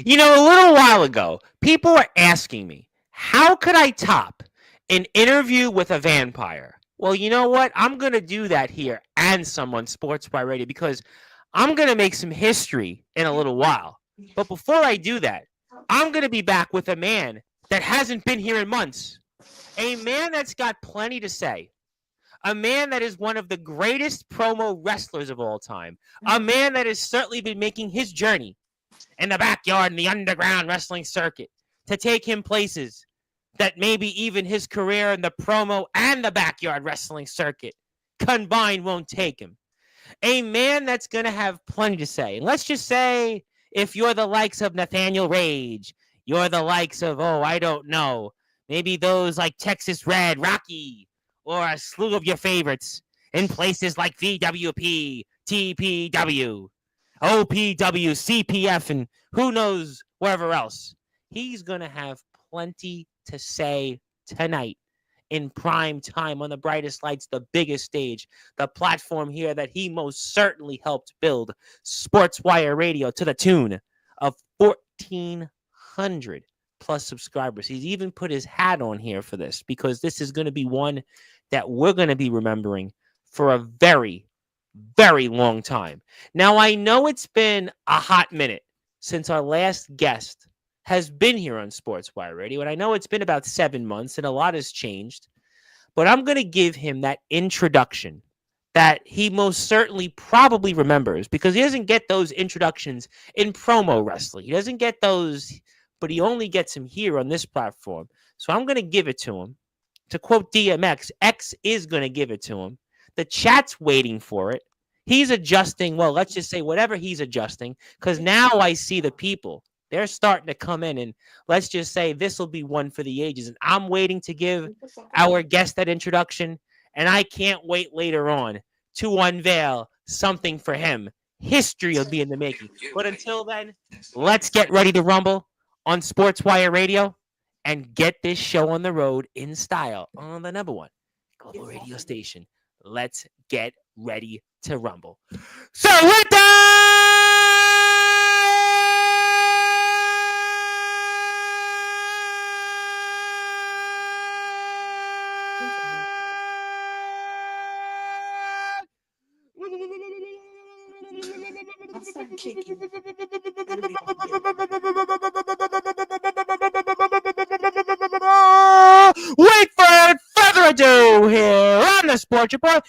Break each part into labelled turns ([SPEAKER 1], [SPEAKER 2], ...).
[SPEAKER 1] You know, a little while ago, people were asking me, how could I top an interview with a vampire? Well, you know what? I'm going to do that here and some on Sportswire Radio because I'm going to make some history in a little while. But before I do that, I'm going to be back with a man that hasn't been here in months. A man that's got plenty to say. A man that is one of the greatest promo wrestlers of all time. A man that has certainly been making his journey in the backyard in the underground wrestling circuit to take him places that maybe even his career in the promo and the backyard wrestling circuit combined won't take him. A man that's going to have plenty to say. And let's just say if you're the likes of Nathaniel Rage, you're the likes of, I don't know, maybe those like Texas Red, Rocky, or a slew of your favorites in places like VWP, TPW, OPW, CPF, and who knows wherever else. He's going to have plenty to say tonight in prime time on the brightest lights, the biggest stage, the platform here that he most certainly helped build, Sportswire Radio, to the tune of 1,400 plus subscribers. He's even put his hat on here for this because this is going to be one that we're going to be remembering for a very, very long time. Now, I know it's been a hot minute since our last guest has been here on Sportswire Radio, and I know it's been about 7 months, and a lot has changed, but I'm going to give him that introduction that he most certainly probably remembers because he doesn't get those introductions in promo wrestling. He doesn't get those, but he only gets them here on this platform. So I'm going to give it to him. To quote DMX, X is going to give it to him. The chat's waiting for it. He's adjusting. Well, let's just say whatever he's adjusting, because now I see the people. They're starting to come in, and let's just say this will be one for the ages. And I'm waiting to give our guest that introduction, and I can't wait later on to unveil something for him. History will be in the making. But until then, let's get ready to rumble on Sportswire Radio and get this show on the road in style on the number one global radio station. Let's get ready to rumble. So with that, without further ado, here on the Sports Report,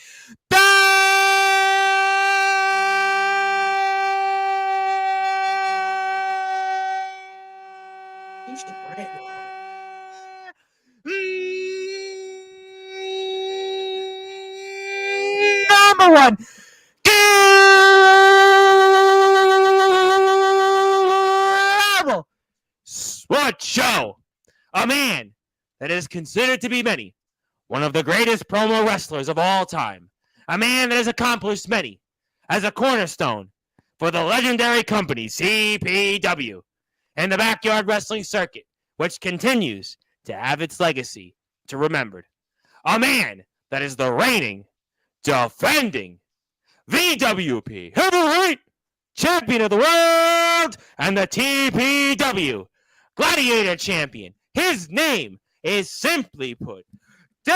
[SPEAKER 1] number one global sports show. A man that is considered to be many, one of the greatest promo wrestlers of all time. A man that has accomplished many as a cornerstone for the legendary company CPW and the backyard wrestling circuit, which continues to have its legacy to remembered. A man that is the reigning, defending VWP heavyweight champion of the world and the TPW gladiator champion. His name is simply put the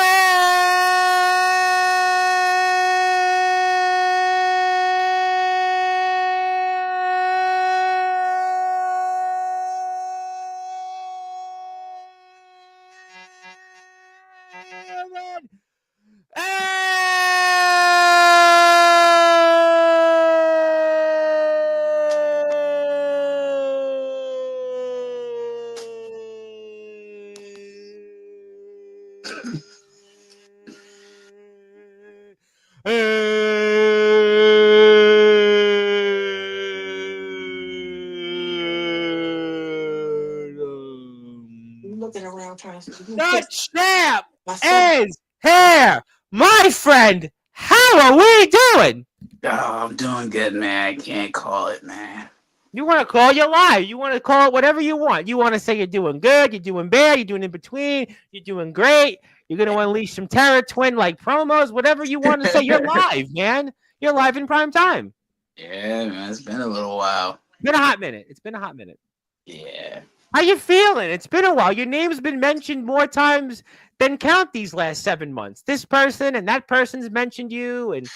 [SPEAKER 1] champ is here. My friend, how are we doing?
[SPEAKER 2] Oh, I'm doing good, man. I can't call it, man.
[SPEAKER 1] You want to call your live. You want to call it whatever you want. You want to say you're doing good, you're doing bad, you're doing in between, you're doing great, you're going to unleash some terror twin like promos, whatever you want to say. You're live, man. You're live in prime time.
[SPEAKER 2] Yeah, man. It's been a little while.
[SPEAKER 1] It's been a hot minute.
[SPEAKER 2] Yeah.
[SPEAKER 1] How you feeling? It's been a while. Your name's been mentioned more times than count these last 7 months. This person and that person's mentioned you, and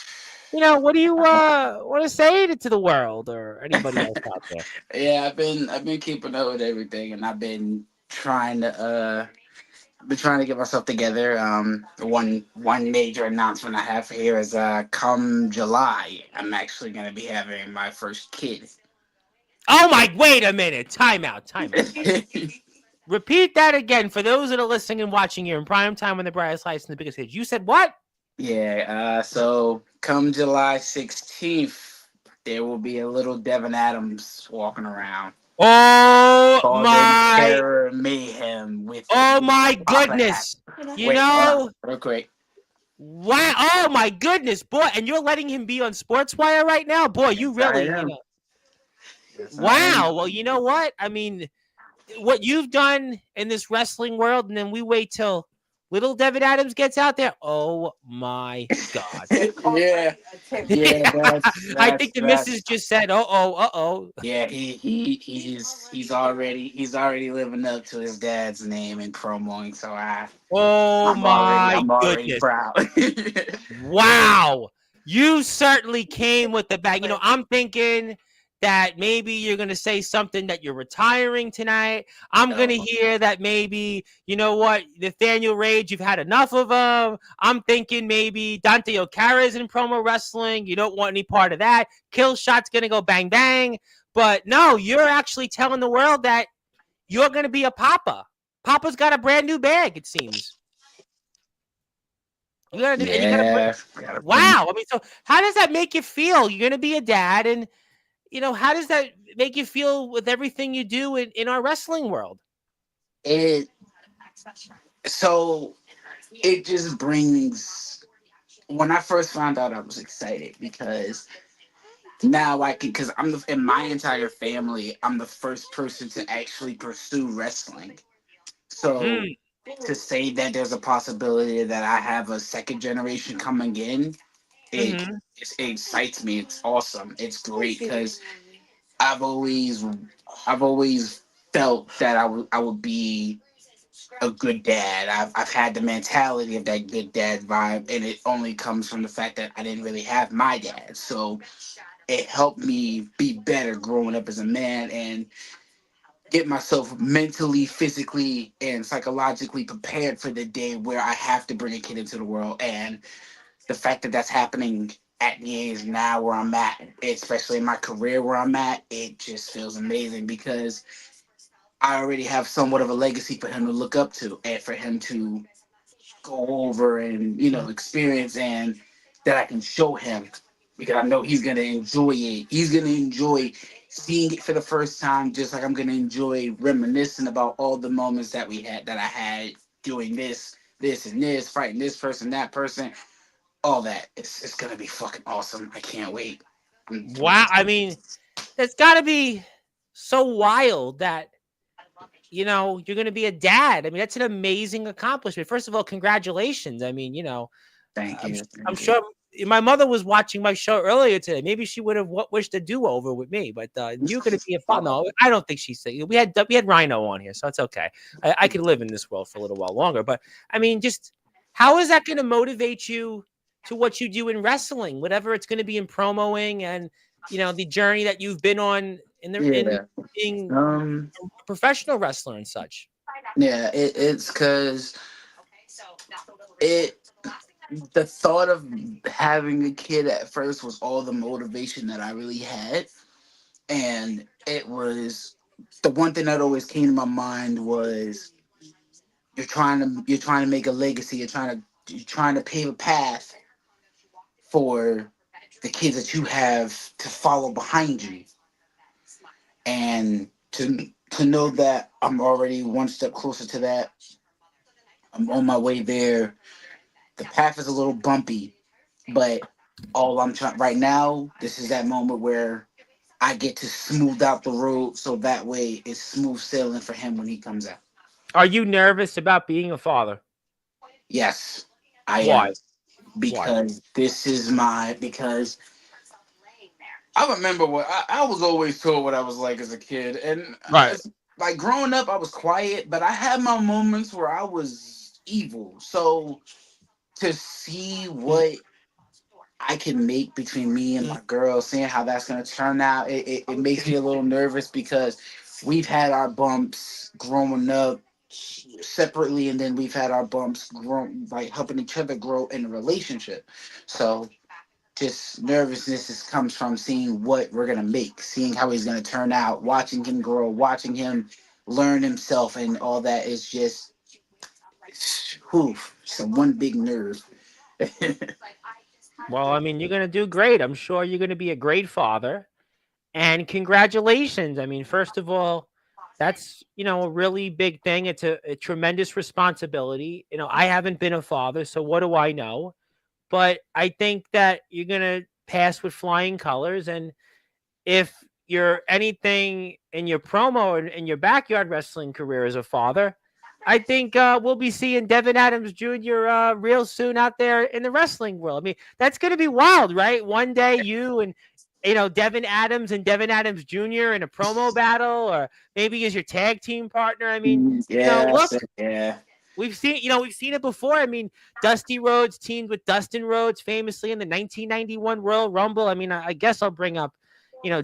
[SPEAKER 1] what do you want to say to the world or anybody else out there?
[SPEAKER 2] Yeah, I've been keeping up with everything, and I've been trying to get myself together. One major announcement I have here is come July, I'm actually gonna be having my first kid.
[SPEAKER 1] Oh my! Wait a minute. Time out. Time out. Repeat that again for those that are listening and watching here in prime time when the brightest lights and the biggest hits. You said what?
[SPEAKER 2] Yeah, so come July 16th, there will be a little Devin Adams walking around,
[SPEAKER 1] Oh
[SPEAKER 2] causing
[SPEAKER 1] my!
[SPEAKER 2] terror mayhem
[SPEAKER 1] Oh
[SPEAKER 2] with
[SPEAKER 1] my
[SPEAKER 2] the Papa hat.
[SPEAKER 1] goodness! You
[SPEAKER 2] Wait, hold on,
[SPEAKER 1] know?
[SPEAKER 2] real quick.
[SPEAKER 1] Wow! Oh my goodness, boy! And you're letting him be on Sportswire right now, boy. You
[SPEAKER 2] Yes, I
[SPEAKER 1] really,
[SPEAKER 2] am. Yes, I am.
[SPEAKER 1] wow. Well, you know what? I mean, what you've done in this wrestling world, and then we wait till little Devin Adams gets out there. Oh my god!
[SPEAKER 2] Yeah, yeah,
[SPEAKER 1] I think the missus
[SPEAKER 2] that's
[SPEAKER 1] just said, "Oh."
[SPEAKER 2] yeah. He's already living up to his dad's name and promoing. So
[SPEAKER 1] Oh
[SPEAKER 2] I'm already
[SPEAKER 1] my
[SPEAKER 2] I'm already
[SPEAKER 1] goodness.
[SPEAKER 2] proud.
[SPEAKER 1] Wow. You certainly came with the bag. I'm thinking that maybe you're going to say something that you're retiring tonight. I'm going to
[SPEAKER 2] No.
[SPEAKER 1] hear that maybe, you know what, Nathaniel Rage, you've had enough of him. I'm thinking maybe Dante Okara's in promo wrestling. You don't want any part of that. Kill Shot's going to go bang bang. But no, you're actually telling the world that you're going to be a papa. Papa's got a brand new bag, it seems. You got to do, and you got to bring.
[SPEAKER 2] Yeah, gotta bring.
[SPEAKER 1] Wow. I mean, so how does that make you feel? You're going to be a dad, and how does that make you feel with everything you do in our wrestling world?
[SPEAKER 2] It so it just brings. When I first found out, I was excited because now I can, because in my entire family, I'm the first person to actually pursue wrestling. So
[SPEAKER 1] Mm,
[SPEAKER 2] to say that there's a possibility that I have a second generation coming in, it
[SPEAKER 1] hmm
[SPEAKER 2] it excites me. It's awesome. It's great because I've always I've always felt that I would be a good dad. I've had the mentality of that good dad vibe, and it only comes from the fact that I didn't really have my dad. So it helped me be better growing up as a man and get myself mentally, physically, and psychologically prepared for the day where I have to bring a kid into the world. And the fact that that's happening at the age now where I'm at, especially in my career where I'm at, it just feels amazing because I already have somewhat of a legacy for him to look up to and for him to go over and experience, and that I can show him because I know he's gonna enjoy it. He's gonna enjoy seeing it for the first time, just like I'm gonna enjoy reminiscing about all the moments that I had doing this, and this, fighting this person, that person, all that. It's gonna be fucking awesome. I can't wait.
[SPEAKER 1] Wow. I mean, that's got to be so wild that you're going to be a dad. I mean, that's an amazing accomplishment. First of all, congratulations. I mean,
[SPEAKER 2] Thank
[SPEAKER 1] I'm
[SPEAKER 2] you,
[SPEAKER 1] I'm
[SPEAKER 2] thank you.
[SPEAKER 1] sure my mother was watching my show earlier today. Maybe she would have wished a do over with me, but you're going to be a fun.
[SPEAKER 2] Oh,
[SPEAKER 1] No, I don't think she's saying. We had Rhino on here, so it's okay. I could live in this world for a little while longer. But I mean, just how is that going to motivate you to what you do in wrestling, whatever it's going to be in promoing, and the journey that you've been on in
[SPEAKER 2] yeah.
[SPEAKER 1] being
[SPEAKER 2] Um.
[SPEAKER 1] a professional wrestler and such.
[SPEAKER 2] Yeah. It's because it the thought of having a kid at first was all the motivation that I really had. And it was the one thing that always came to my mind was you're trying to make a legacy, you're trying to pave a path for the kids that you have to follow behind you. And to know that I'm already one step closer to that, I'm on my way there. The path is a little bumpy, but all I'm trying right now, this is that moment where I get to smooth out the road so that way it's smooth sailing for him when he comes out.
[SPEAKER 1] Are you nervous about being a father?
[SPEAKER 2] Yes, I
[SPEAKER 1] Why?
[SPEAKER 2] am
[SPEAKER 1] Why?
[SPEAKER 2] because this is my because I remember what I was always told what I was like as a kid, and
[SPEAKER 1] Right.
[SPEAKER 2] like growing up, I was quiet, but I had my moments where I was evil. So to see what I can make between me and my girl, seeing how that's gonna turn out, it makes me a little nervous because we've had our bumps growing up separately, and then we've had our bumps grown like helping each other grow in a relationship. So just nervousness comes from seeing what we're gonna make, seeing how he's gonna turn out, watching him grow, watching him learn himself, and all that is just whew, some one big nerve.
[SPEAKER 1] Well, I mean, you're going to do great. I'm sure you're going to be a great father. And congratulations. I mean, first of all, that's, a really big thing. It's a tremendous responsibility. I haven't been a father, so what do I know? But I think that you're going to pass with flying colors. And if you're anything in your promo and in your backyard wrestling career as a father, I think we'll be seeing Devin Adams Jr. Real soon out there in the wrestling world. I mean, that's going to be wild, right? One day you and Devin Adams and Devin Adams Jr. in a promo battle, or maybe as your tag team partner. I mean,
[SPEAKER 2] Yeah,
[SPEAKER 1] look,
[SPEAKER 2] yeah.
[SPEAKER 1] we've seen it before. I mean, Dusty Rhodes teamed with Dustin Rhodes famously in the 1991 Royal Rumble. I mean, I guess I'll bring up,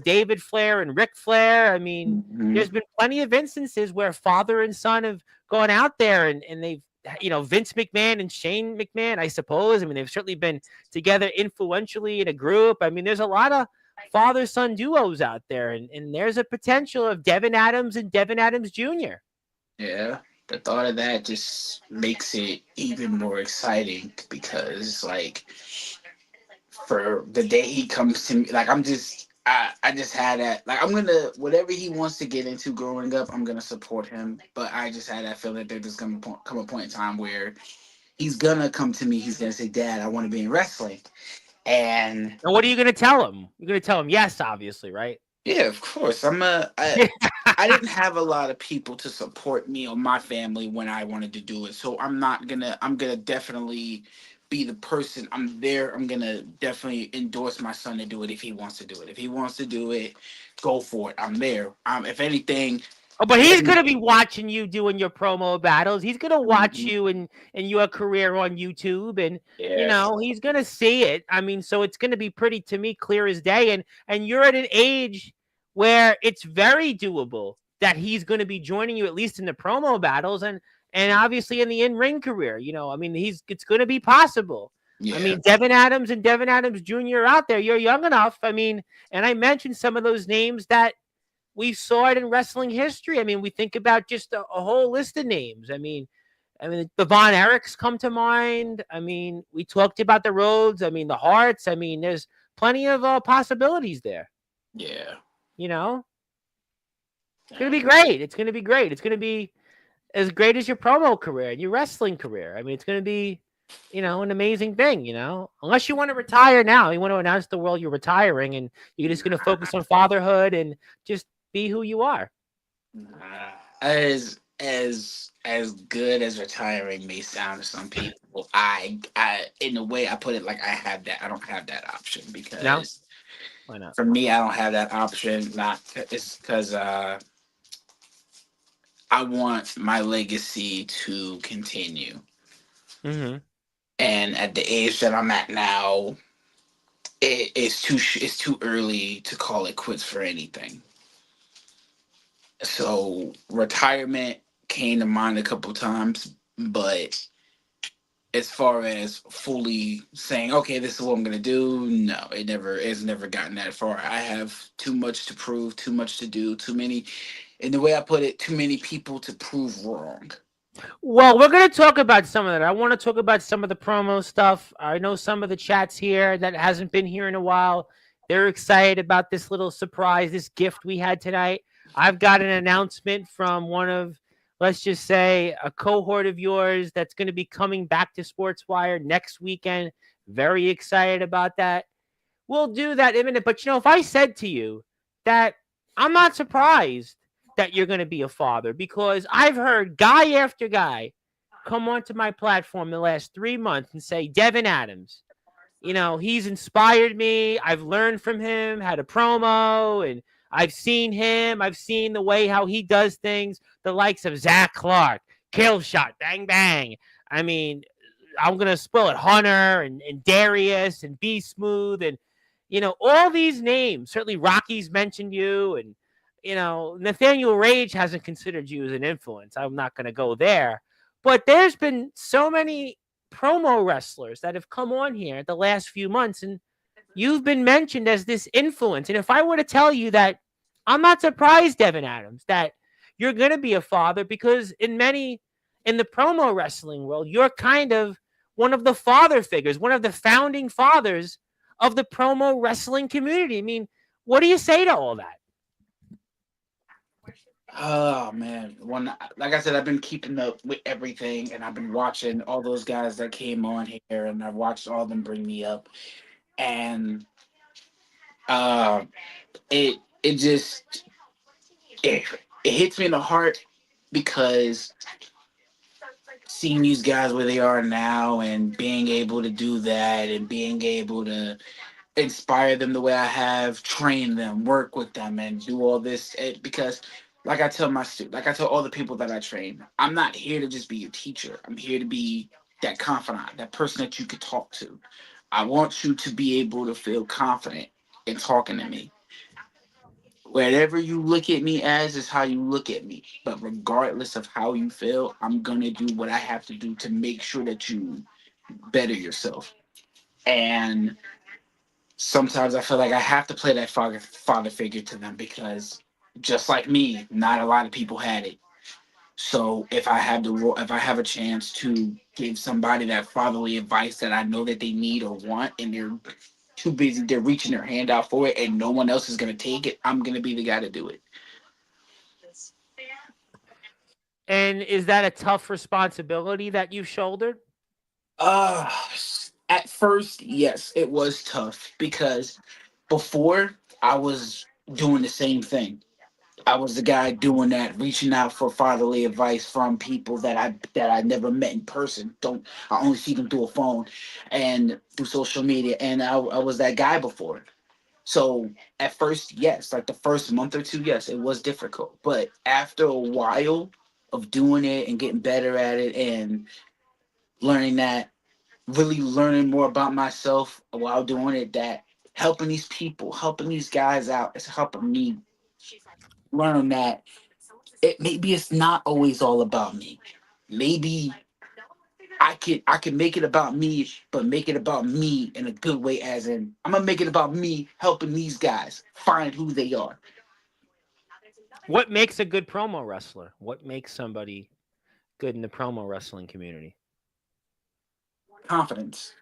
[SPEAKER 1] David Flair and Ric Flair. I mean,
[SPEAKER 2] Mhm.
[SPEAKER 1] there's been plenty of instances where father and son have gone out there and they've, Vince McMahon and Shane McMahon, I suppose. I mean, they've certainly been together influentially in a group. I mean, there's a lot of father son duos out there, and there's a potential of Devin Adams and Devin Adams Jr.
[SPEAKER 2] Yeah, the thought of that just makes it even more exciting because, like, for the day he comes to me, like, I just had that, like, I'm gonna, whatever he wants to get into growing up, I'm gonna support him. But I just had that feeling that there's gonna come a point in time where he's gonna come to me, he's gonna say, Dad, I want to be in wrestling. And
[SPEAKER 1] And what are you going to tell him? You're going to tell him yes, obviously, right?
[SPEAKER 2] yeah, of course. I didn't have a lot of people to support me or my family when I wanted to do it. So I'm gonna definitely be the person. I'm there. I'm gonna definitely endorse my son to do it if he wants to do it. If he wants to do it, go for it. I'm there. If anything,
[SPEAKER 1] Oh, but he's
[SPEAKER 2] Devin,
[SPEAKER 1] gonna be watching you doing your promo battles. He's gonna watch
[SPEAKER 2] mhm,
[SPEAKER 1] you and your career on YouTube, and
[SPEAKER 2] yeah,
[SPEAKER 1] he's gonna see it. I mean, so it's gonna be pretty to me clear as day. And you're at an age where it's very doable that he's gonna be joining you at least in the promo battles and obviously in the in ring career. I mean, it's gonna be possible. I
[SPEAKER 2] yeah,
[SPEAKER 1] mean, Devin Adams and Devin Adams Jr. are out there. You're young enough. I mean, and I mentioned some of those names that we saw it in wrestling history. I mean, we think about just a whole list of names. I mean, the Von Erichs come to mind. I mean, we talked about the Rhodes. I mean, the Hearts. I mean, there's plenty of possibilities there.
[SPEAKER 2] yeah.
[SPEAKER 1] You know, it's gonna
[SPEAKER 2] Yeah.
[SPEAKER 1] be great. It's gonna be great. It's gonna be as great as your promo career and your wrestling career. I mean, it's gonna be, an amazing thing. Unless you want to retire now, you want to announce to the world you're retiring and you're just gonna focus on fatherhood and just be who you are.
[SPEAKER 2] As good as retiring may sound to some people, I in the way I put it, like I don't have that option
[SPEAKER 1] No,
[SPEAKER 2] because
[SPEAKER 1] why not?
[SPEAKER 2] for me I don't have that option. Not it's because I want my legacy to continue,
[SPEAKER 1] Mm-hmm.
[SPEAKER 2] and at the age that I'm at now, it's too early to call it quits for anything. So retirement came to mind a couple times, but as far as fully saying, okay, this is what I'm gonna do, no, it's never gotten that far. I have too much to prove, too much to do, too many, in the way I put it, too many people to prove wrong.
[SPEAKER 1] Well, we're going to talk about some of that. I want to talk about some of the promo stuff. I know some of the chats here that hasn't been here in a while. They're excited about this little surprise, this gift we had tonight. I've got an announcement from one of, let's just say, a cohort of yours that's going to be coming back to Sportswire next weekend. Very excited about that. We'll do that in a minute. But if I said to you that I'm not surprised that you're going to be a father because I've heard guy after guy come onto my platform the last 3 months and say, Devin Adams, he's inspired me. I've learned from him how to promo, and I've seen him. I've seen the way how he does things. The likes of Zach Clark, Kill Shot, Bang Bang. I mean, I'm gonna spoil it. Hunter and Darius and Be Smooth and all these names. Certainly, Rocky's mentioned you, and Nathaniel Rage hasn't considered you as an influence. I'm not gonna go there, but there's been so many promo wrestlers that have come on here the last few months, and you've been mentioned as this influence. And if I were to tell you that, I'm not surprised, Devin Adams, that you're going to be a father, because in the promo wrestling world, you're kind of one of the father figures, one of the founding fathers of the promo wrestling community. I mean, what do you say to all that?
[SPEAKER 2] Oh man, like I said, I've been keeping up with everything, and I've been watching all those guys that came on here, and I've watched all of them bring me up, and uh, it just it, it hits me in the heart because seeing these guys where they are now and being able to do that and being able to inspire them the way I have, train them, work with them, and do all this. Because, like I tell like I tell all the people that I train, I'm not here to just be your teacher. I'm here to be that confidant, that person that you could talk to. I want you to be able to feel confident in talking to me. Whatever you look at me as is how you look at me. But regardless of how you feel, I'm gonna do what I have to do to make sure that you better yourself. And sometimes I feel like I have to play that father figure to them because just like me, not a lot of people had it. So if I have a chance to give somebody that fatherly advice that I know that they need or want, and they're too busy, they're reaching their hand out for it, and no one else is gonna take it, I'm gonna be the guy to do it.
[SPEAKER 1] And is that a tough responsibility that you've shouldered?
[SPEAKER 2] Uh, at first, yes, it was tough because before I was doing the same thing. I was the guy doing that, reaching out for fatherly advice from people that I never met in person. Don't I only see them through a phone and through social media, and I was that guy before. So at first, yes, like the first month or two, yes, it was difficult. But after a while of doing it and getting better at it and learning that, really learning more about myself while doing it, that helping these people, helping these guys out, is helping me learn that maybe it's not always all about me. Maybe I can make it about me, but make it about me in a good way. As in, I'm gonna make it about me helping these guys find who they are.
[SPEAKER 1] What makes a good promo wrestler? What makes somebody good in the promo wrestling community?
[SPEAKER 2] Confidence.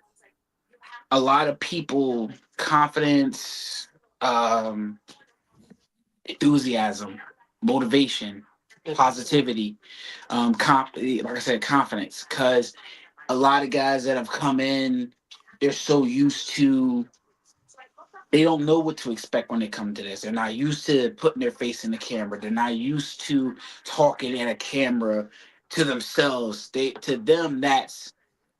[SPEAKER 2] A lot of people confidence, um, enthusiasm, motivation, positivity, like I said, confidence. Because a lot of guys that have come in, they're so used to, they don't know what to expect when they come to this. They're not used to putting their face in the camera. They're not used to talking in a camera to themselves. To them that's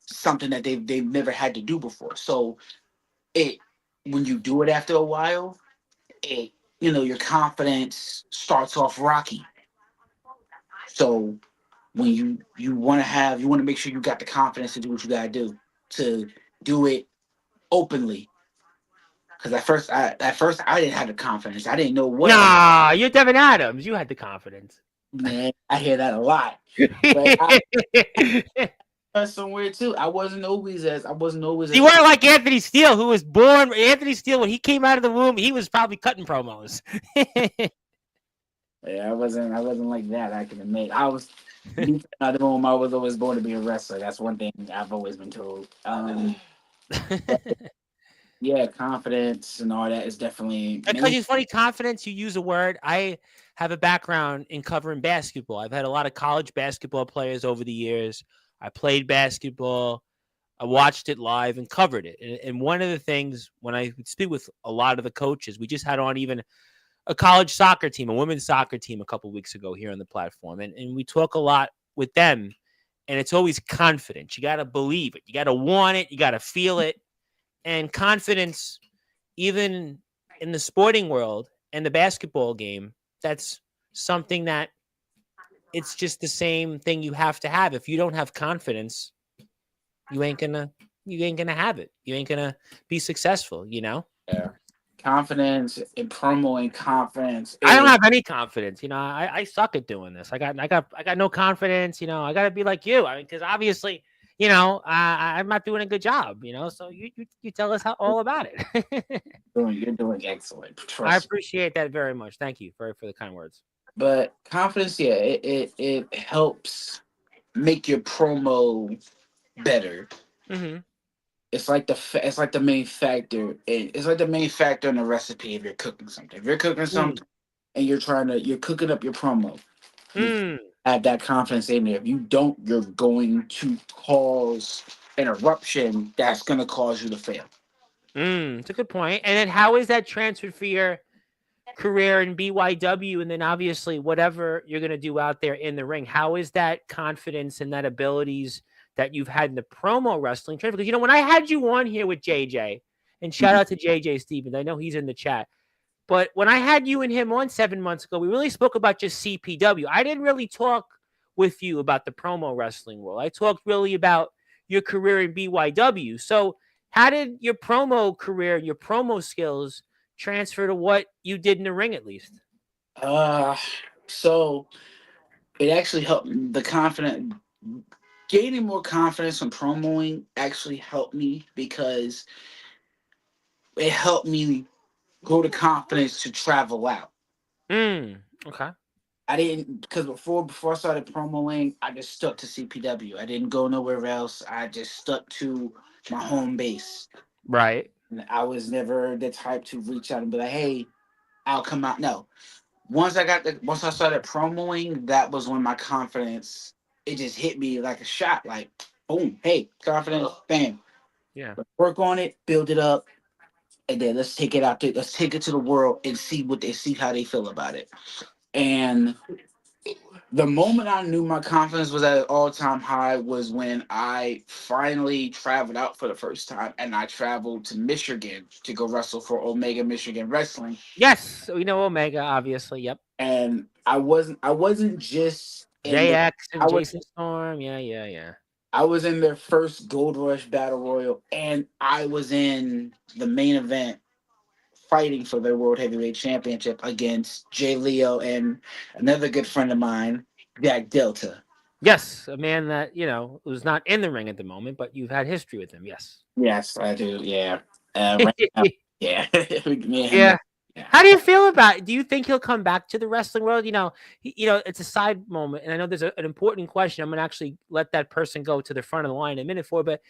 [SPEAKER 2] something that they've never had to do before. So it when you do it after a while, it your confidence starts off rocky. So when you want to make sure you got the confidence to do what you gotta do, to do it openly. Because at first I didn't have the confidence. I didn't know what I was.
[SPEAKER 1] Nah, you're Devin Adams. You had the confidence.
[SPEAKER 2] Man, I hear that a lot. But I somewhere too. I wasn't always
[SPEAKER 1] You
[SPEAKER 2] as
[SPEAKER 1] weren't like Anthony Steele, who was born. Anthony Steele, when he came out of the womb, he was probably cutting promos.
[SPEAKER 2] yeah, I wasn't like that, I can admit. I was deep out of the womb, I was always born to be a wrestler. That's one thing I've always been told. But yeah, confidence and all that is definitely
[SPEAKER 1] Because
[SPEAKER 2] main.
[SPEAKER 1] it's funny, confidence, you use a word. I have a background in covering basketball. I've had a lot of college basketball players over the years. I played basketball. I watched it live and covered it. And one of the things when I would speak with a lot of the coaches, we just had on even a college soccer team, a women's soccer team a couple of weeks ago here on the platform. And we talk a lot with them. And it's always confidence. You got to believe it. You got to want it. You got to feel it. And confidence, even in the sporting world and the basketball game, that's something that it's just the same thing you have to have. If you don't have confidence, you ain't gonna you ain't gonna have it. You ain't gonna be successful, you know?
[SPEAKER 2] Yeah. Confidence and promoting confidence
[SPEAKER 1] I don't
[SPEAKER 2] is
[SPEAKER 1] have any confidence. I suck at doing this. I got no confidence. I got to be like you. I mean, because obviously, I'm not doing a good job. So you tell us all about it.
[SPEAKER 2] you're doing excellent.
[SPEAKER 1] I
[SPEAKER 2] Trust me.
[SPEAKER 1] appreciate that very much. Thank you for the kind words.
[SPEAKER 2] But confidence, yeah, it helps make your promo better.
[SPEAKER 1] Hmm.
[SPEAKER 2] It's like the main factor. It's like the main factor in the recipe if you're cooking something. If you're cooking
[SPEAKER 1] Mm.
[SPEAKER 2] something and you're cooking up your promo, you
[SPEAKER 1] Mm.
[SPEAKER 2] have that confidence in there. If you don't, you're going to cause an eruption that's going to cause you to fail.
[SPEAKER 1] It's a good point. And then how is that transferred for your career in BYW, and then obviously whatever you're going to do out there in the ring? How is that confidence and that abilities that you've had in the promo wrestling trend? Because when I had you on here with JJ, and shout out to JJ Stevens, I know he's in the chat. But when I had you and him on 7 months ago, we really spoke about just CPW. I didn't really talk with you about the promo wrestling world. I talked really about your career in BYW. So, how did your promo career, your promo skills transfer to what you did in the ring, at least?
[SPEAKER 2] Uh, so it actually helped the confident gaining more confidence from promoing actually helped me because it helped me grow the confidence to travel out.
[SPEAKER 1] Okay.
[SPEAKER 2] I didn't because before I started promoing, I just stuck to CPW. I didn't go nowhere else. I just stuck to my home base.
[SPEAKER 1] Right.
[SPEAKER 2] And I was never the type to reach out and be like, "Hey, I'll come out." No. Once I started promoing, that was when my confidence it just hit me like a shot. Like, boom, hey, confidence, bam.
[SPEAKER 1] Yeah.
[SPEAKER 2] Work on it, build it up, and then let's take it out there. Let's take it to the world and see how they feel about it. And the moment I knew my confidence was at an all time high was when I finally traveled out for the first time, and I traveled to Michigan to go wrestle for Omega Michigan Wrestling.
[SPEAKER 1] Yes. We know Omega, obviously. Yep.
[SPEAKER 2] And I wasn't just in the
[SPEAKER 1] JX
[SPEAKER 2] I
[SPEAKER 1] and
[SPEAKER 2] was
[SPEAKER 1] Jason Storm. Yeah. Yeah. Yeah.
[SPEAKER 2] I was in their first Gold Rush Battle Royal, and I was in the main event fighting for their World Heavyweight Championship against Jay Leo and another good friend of mine, Jack Delta.
[SPEAKER 1] Yes. A man that, who's not in the ring at the moment, but you've had history with him. Yes.
[SPEAKER 2] Yes, I do. Yeah. Right now, yeah. Me and him.
[SPEAKER 1] Yeah.
[SPEAKER 2] Yeah.
[SPEAKER 1] How do you feel about it? Do you think he'll come back to the wrestling world? It's a side moment, and I know there's an important question. I'm going to actually let that person go to the front of the line in a minute for, but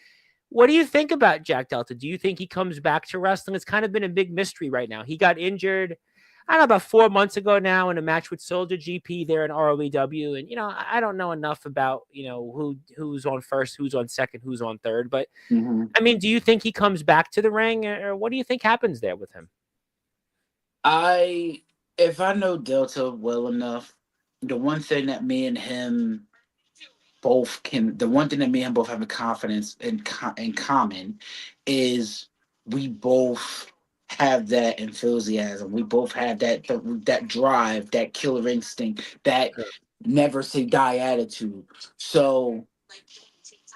[SPEAKER 1] what do you think about Jack Delta? Do you think he comes back to wrestling? It's kind of been a big mystery right now. He got injured, I don't know, about 4 months ago now in a match with Soldier GP there in ROEW. And, I don't know enough about, who's on first, who's on second, who's on third. But,
[SPEAKER 2] hmm
[SPEAKER 1] I mean, do you think he comes back to the ring, or what do you think happens there with him?
[SPEAKER 2] I if I know Delta well enough, the one thing that me and him the one thing that me and him both have a confidence in common is we both have that enthusiasm. We both have that drive, that killer instinct, that
[SPEAKER 1] Sure.
[SPEAKER 2] never say die attitude. So,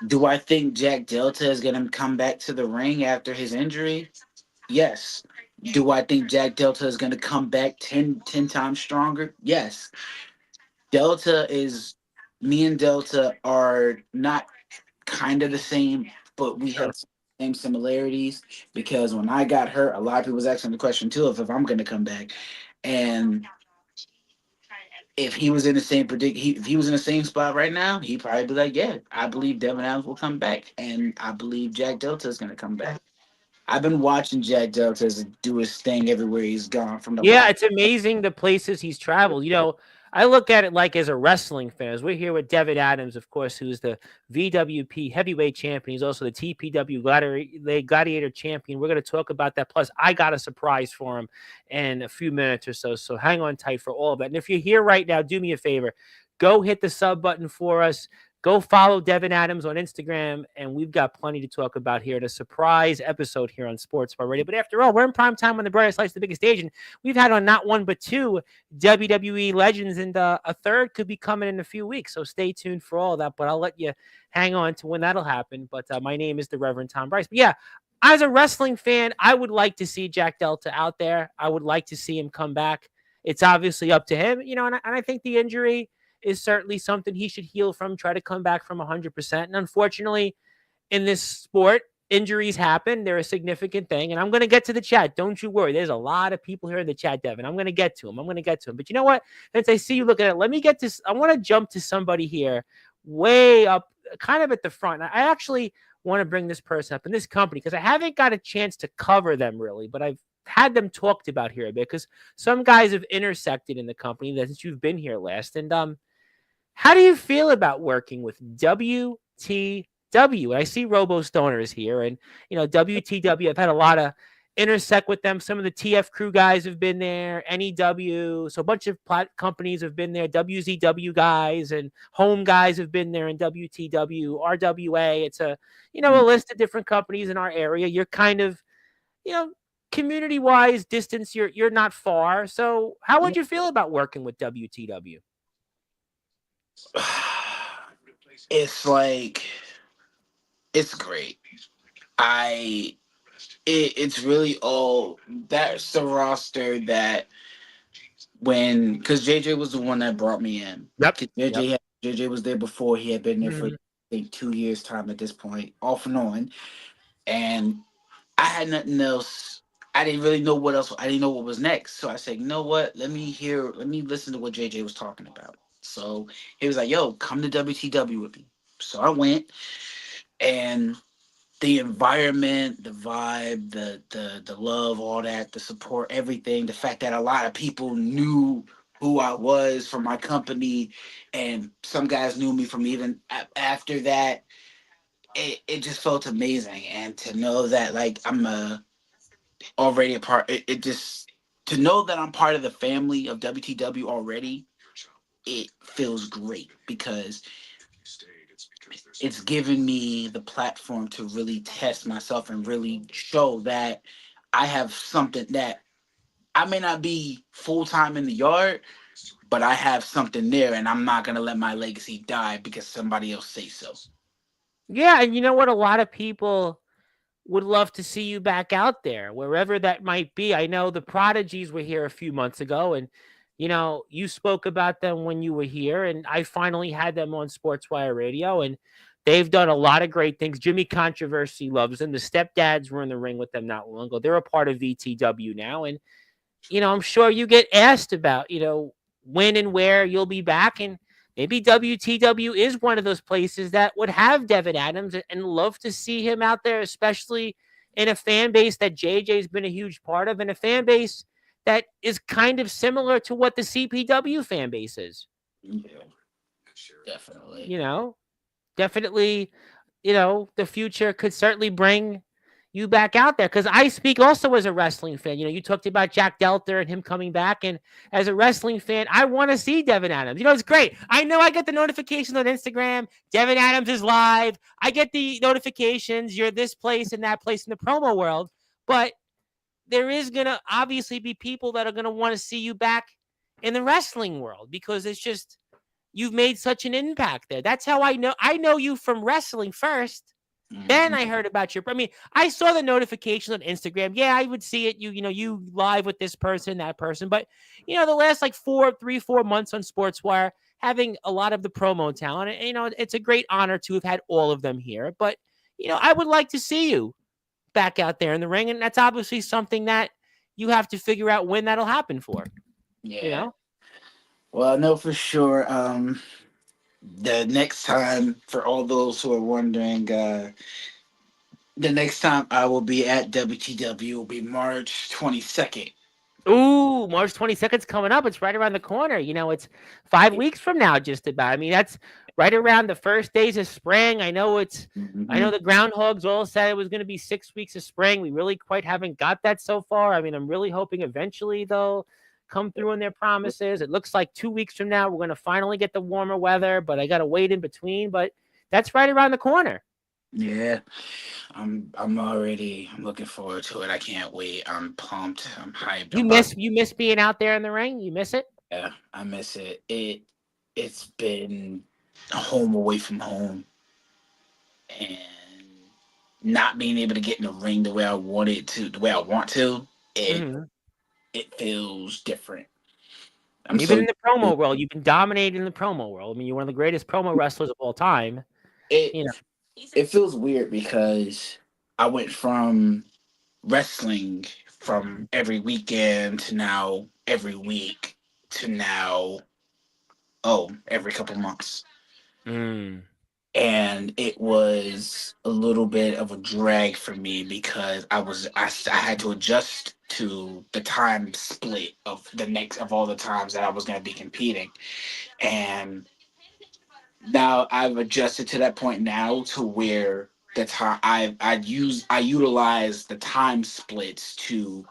[SPEAKER 2] do I think Jack Delta is going to come back to the ring after his injury? Yes. Do I think Jack Delta is going to come back ten times stronger? Yes. Delta is Me and Delta are not kind of the same, but we
[SPEAKER 1] Sure.
[SPEAKER 2] have same similarities because when I got hurt, a lot of people was asking the question too of if I'm going to come back, and if he was in the same if he was in the same spot right now, he'd probably be like, "Yeah, I believe Devin Adams will come back, and I believe Jack Delta is going to come back." I've been watching Jack Delta do his thing everywhere he's gone from the
[SPEAKER 1] Yeah,
[SPEAKER 2] last.
[SPEAKER 1] it's amazing the places he's traveled. I look at it like as a wrestling fan. As we're here with Devin Adams, of course, who's the VWP heavyweight champion. He's also the TPW gladiator champion. We're going to talk about that. Plus, I got a surprise for him in a few minutes or so. So hang on tight for all of that. And if you're here right now, do me a favor. Go hit the sub button for us. Go follow Devin Adams on Instagram, and we've got plenty to talk about here. A surprise episode here on Sportswire Radio. But after all, we're in prime time on the brightest lights, the biggest stage, and we've had on not one but two WWE legends, and a third could be coming in a few weeks. So stay tuned for all that. But I'll let you hang on to when that'll happen. But my name is the Reverend Tom Bryce. But yeah, as a wrestling fan, I would like to see Jack Delta out there. I would like to see him come back. It's obviously up to him, and I think the injury is certainly something he should heal from, try to come back from 100%. And unfortunately, in this sport, injuries happen. They're a significant thing. And I'm going to get to the chat. Don't you worry. There's a lot of people here in the chat, Devin. I'm going to get to them. But you know what? Since I see you looking at it, let me get this. I want to jump to somebody here way up, kind of at the front. I actually want to bring this person up in this company because I haven't got a chance to cover them really, but I've had them talked about here a bit because some guys have intersected in the company that since you've been here last. And how do you feel about working with WTW? I see Robo Stoner is here, and WTW. I've had a lot of intersect with them. Some of the TF crew guys have been there. NEW, so a bunch of companies have been there. WZW guys and home guys have been there in WTW, RWA. It's a list of different companies in our area. You're kind of, community wise distance. You're not far. So how would you feel about working with WTW?
[SPEAKER 2] It's like it's great. It's really all that's the roster that because JJ was the one that brought me in.
[SPEAKER 1] Yep.
[SPEAKER 2] 'Cause JJ was there before. He had been there for I think 2 years time at this point, off and on. And I had nothing else. I didn't really know what else. I didn't know what was next. So I said, you know what? Let me listen to what JJ was talking about. So he was like, yo, come to WTW with me. So I went, and the environment, the vibe, the love, all that, the support, everything, the fact that a lot of people knew who I was from my company, and some guys knew me from even after that. It just felt amazing, and to know that like already a part. It just to know that I'm part of the family of WTW already. It feels great because it's given me the platform to really test myself and really show that I have something that I may not be full time in the yard, but I have something there, and I'm not gonna let my legacy die because somebody else say so.
[SPEAKER 1] Yeah, and you know what? A lot of people would love to see you back out there, wherever that might be. I know the Prodigies were here a few months ago, and you spoke about them when you were here, and I finally had them on Sportswire Radio, and they've done a lot of great things. Jimmy Controversy loves them. The Stepdads were in the ring with them not long ago. They're a part of VTW now, and I'm sure you get asked about, when and where you'll be back, and maybe WTW is one of those places that would have Devin Adams and love to see him out there, especially in a fan base that JJ's been a huge part of, and a fan base that is kind of similar to what the CPW fan base is.
[SPEAKER 2] Yeah, definitely.
[SPEAKER 1] Definitely, the future could certainly bring you back out there, because I speak also as a wrestling fan. You talked about Jack Delta and him coming back, and as a wrestling fan, I want to see Devin Adams. It's great. I know I get the notifications on Instagram. Devin Adams is live. I get the notifications. You're this place and that place in the promo world, but there is going to obviously be people that are going to want to see you back in the wrestling world, because it's just, you've made such an impact there. That's how I know you from wrestling first. Then I heard about I saw the notifications on Instagram. Yeah, I would see it. You live with this person, that person. But, the last like 4 months on Sportswire, having a lot of the promo talent, it's a great honor to have had all of them here. But, I would like to see you back out there in the ring. And that's obviously something that you have to figure out when that'll happen for.
[SPEAKER 2] Yeah. Well, I know for sure. The next time, for all those who are wondering, the next time I will be at WTW will be March 22nd.
[SPEAKER 1] Ooh, March 22nd is coming up. It's right around the corner. It's 5 weeks from now, just about. That's right around the first days of spring. I know I know the Groundhogs all said it was going to be 6 weeks of spring. We really quite haven't got that so far. I'm really hoping eventually, though, come through on their promises. It looks like 2 weeks from now we're going to finally get the warmer weather, but I got to wait in between. But that's right around the corner.
[SPEAKER 2] Yeah, I'm looking forward to it. I can't wait. I'm pumped. I'm hyped. I'm about.
[SPEAKER 1] You miss being out there in the ring. You miss it.
[SPEAKER 2] Yeah, I miss it. It's been a home away from home, and not being able to get in the ring the way I wanted to, the way I want to. It
[SPEAKER 1] Mm-hmm.
[SPEAKER 2] it feels different. I'm
[SPEAKER 1] Even
[SPEAKER 2] so
[SPEAKER 1] in the promo world, you've been dominating the promo world. I mean, you're one of the greatest promo wrestlers of all time.
[SPEAKER 2] it
[SPEAKER 1] You know.
[SPEAKER 2] it feels weird because I went from wrestling from every weekend to now every week to now every couple months.
[SPEAKER 1] Mm.
[SPEAKER 2] And it was a little bit of a drag for me because I had to adjust to the time split of the next of all the times that I was going to be competing. And now I've adjusted to that point now to where the time I utilize the time splits to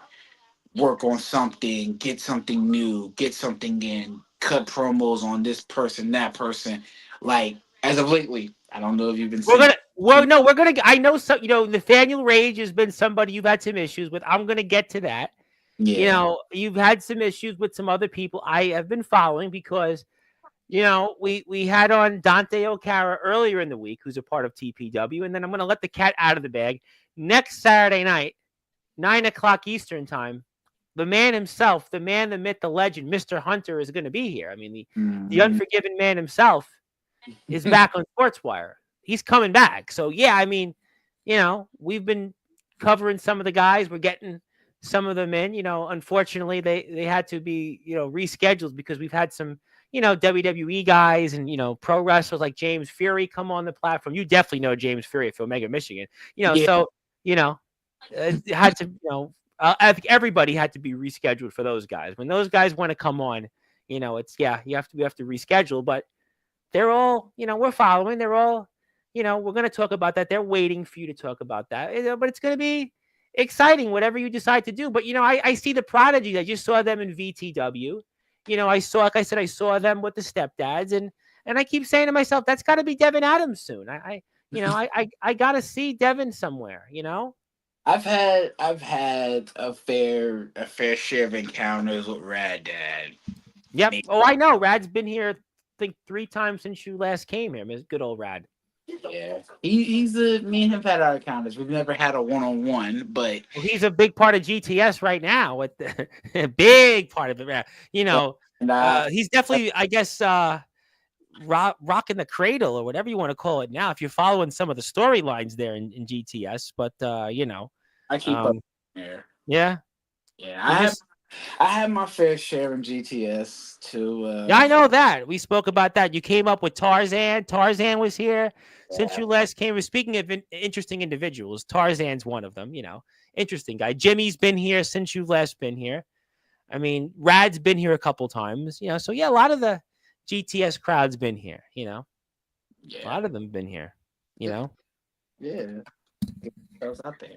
[SPEAKER 2] work on something, get something new, get something in, cut promos on this person, that person. Like as of lately, I don't know if you've been
[SPEAKER 1] We're
[SPEAKER 2] seeing.
[SPEAKER 1] gonna. Well, no, we're gonna. I know some. Nathaniel Rage has been somebody you've had some issues with. I'm gonna get to that.
[SPEAKER 2] Yeah,
[SPEAKER 1] You've had some issues with some other people I have been following because we had on Dante O'Cara earlier in the week, who's a part of TPW, and then I'm going to let the cat out of the bag. Next Saturday night, 9 o'clock Eastern time, the man himself, the man, the myth, the legend, Mr. Hunter is going to be here. I mean, the
[SPEAKER 2] Mhm.
[SPEAKER 1] Unforgiven Man himself is back on Sportswire. He's coming back. So yeah, I mean, we've been covering some of the guys. We're getting some of them in. Unfortunately, they had to be rescheduled because we've had some WWE guys and pro wrestlers like James Fury come on the platform. You definitely know James Fury from Omega Michigan.
[SPEAKER 2] Yeah,
[SPEAKER 1] So it had to I think everybody had to be rescheduled for those guys. When those guys want to come on, it's we have to reschedule, but they're all, we're following. They're all, we're going to talk about that. They're waiting for you to talk about that. But it's going to be exciting, whatever you decide to do. But, I see the prodigy. I just saw them in VTW. Like I said, I saw them with the stepdads. And I keep saying to myself, that's got to be Devin Adams soon. I got to see Devin somewhere.
[SPEAKER 2] I've had a fair share of encounters with Rad Dad.
[SPEAKER 1] Yep.
[SPEAKER 2] Maybe,
[SPEAKER 1] Oh, I know. Rad's been here, I think, 3 times since you last came here. Good old Rad.
[SPEAKER 2] yeah, he's the me and him have had our encounters. We've never had a one on one, but
[SPEAKER 1] Well, he's a big part of GTS right now. With a big part of it, man.
[SPEAKER 2] and
[SPEAKER 1] He's definitely, I guess, rocking the cradle or whatever you want to call it now. If you're following some of the storylines there in GTS, but
[SPEAKER 2] I keep up
[SPEAKER 1] um,
[SPEAKER 2] there.
[SPEAKER 1] yeah,
[SPEAKER 2] Yeah,
[SPEAKER 1] we just
[SPEAKER 2] I have my fair share in GTS too.
[SPEAKER 1] yeah, I know that. We spoke about that. You came up with Tarzan. Tarzan was here since
[SPEAKER 2] Yeah,
[SPEAKER 1] you last came. Speaking of interesting individuals, Tarzan's one of them. Interesting guy. Jimmy's been here since you last been here. I mean, Rad's been here a couple times. So yeah, a lot of the GTS crowd's been here. A
[SPEAKER 2] yeah,
[SPEAKER 1] lot of them been here. You know,
[SPEAKER 2] yeah. I was out there.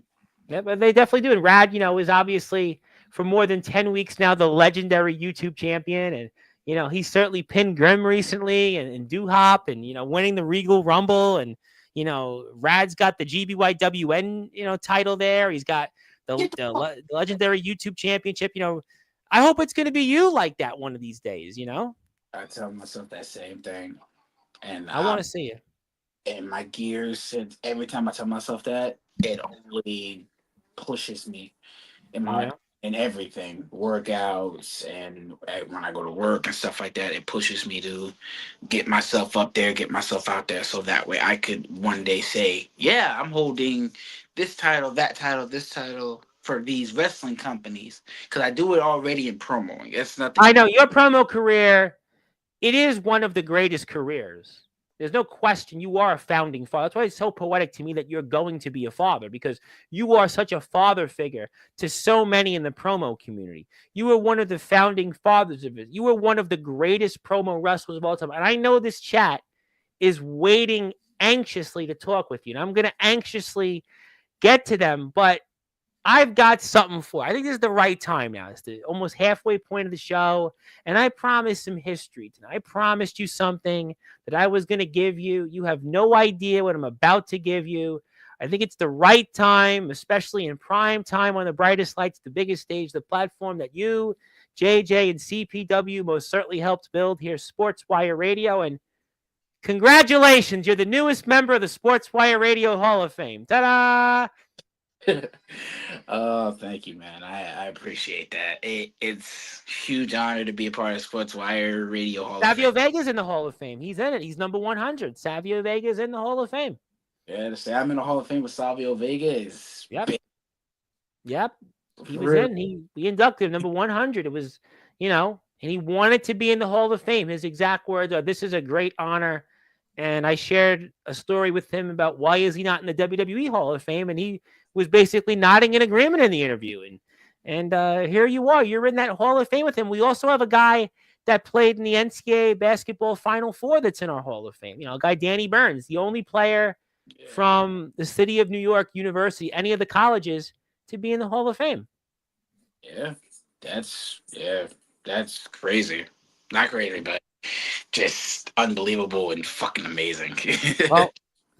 [SPEAKER 1] yeah, but they definitely do. And Rad, is obviously for more than 10 weeks now the legendary YouTube champion, and he's certainly pinned Grim recently, and Hop, and winning the Regal Rumble, and Rad's got the GBYWN title there. He's got the legendary YouTube championship. I hope it's going to be you like that one of these days.
[SPEAKER 2] I tell myself that same thing, and
[SPEAKER 1] I want to see it.
[SPEAKER 2] and my gears. And every time I tell myself that, it only pushes me in my
[SPEAKER 1] Yeah.
[SPEAKER 2] in everything, workouts, and when I go to work and stuff like that. It pushes me to get myself up there, get myself out there, so that way I could one day say, "Yeah, I'm holding this title, that title, this title." For these wrestling companies, because I do it already in promoing. It's
[SPEAKER 1] I
[SPEAKER 2] nothing.
[SPEAKER 1] know your promo career. It is one of the greatest careers. There's no question. You are a founding father. That's why it's so poetic to me that you're going to be a father, because you are such a father figure to so many in the promo community. You were one of the founding fathers of it. You were one of the greatest promo wrestlers of all time. And I know this chat is waiting anxiously to talk with you. And I'm going to anxiously get to them. But I've got something for. I think this is the right time now. It's the almost halfway point of the show, and I promised some history tonight. I promised you something that I was going to give you. You have no idea what I'm about to give you. I think it's the right time, especially in prime time on the brightest lights, the biggest stage, the platform that you, JJ, and CPW most certainly helped build here, Sportswire Radio. And congratulations, you're the newest member of the Sportswire Radio Hall of Fame. Ta-da!
[SPEAKER 2] Oh, thank you, man. I appreciate that. It's a huge honor to be a part of Sportswire Radio Hall of Fame.
[SPEAKER 1] Savio Vega's in the Hall of Fame. He's in it. He's number 100. Savio Vega's in the Hall of Fame.
[SPEAKER 2] Yeah, to say I'm in the Hall of Fame with Salvio Vega is
[SPEAKER 1] Yep.
[SPEAKER 2] big.
[SPEAKER 1] Yep. He was
[SPEAKER 2] Really.
[SPEAKER 1] in. We inducted him, number 100. It was, and he wanted to be in the Hall of Fame. His exact words are, "This is a great honor." And I shared a story with him about why is he not in the WWE Hall of Fame, and he was basically nodding in agreement in the interview. And here you are. You're in that Hall of Fame with him. We also have a guy that played in the NCAA basketball Final Four that's in our Hall of Fame. A guy, Danny Burns, the only player
[SPEAKER 2] Yeah.
[SPEAKER 1] from the city of New York University, any of the colleges, to be in the Hall of Fame.
[SPEAKER 2] Yeah, that's crazy. Not crazy, but just unbelievable and fucking amazing.
[SPEAKER 1] Well,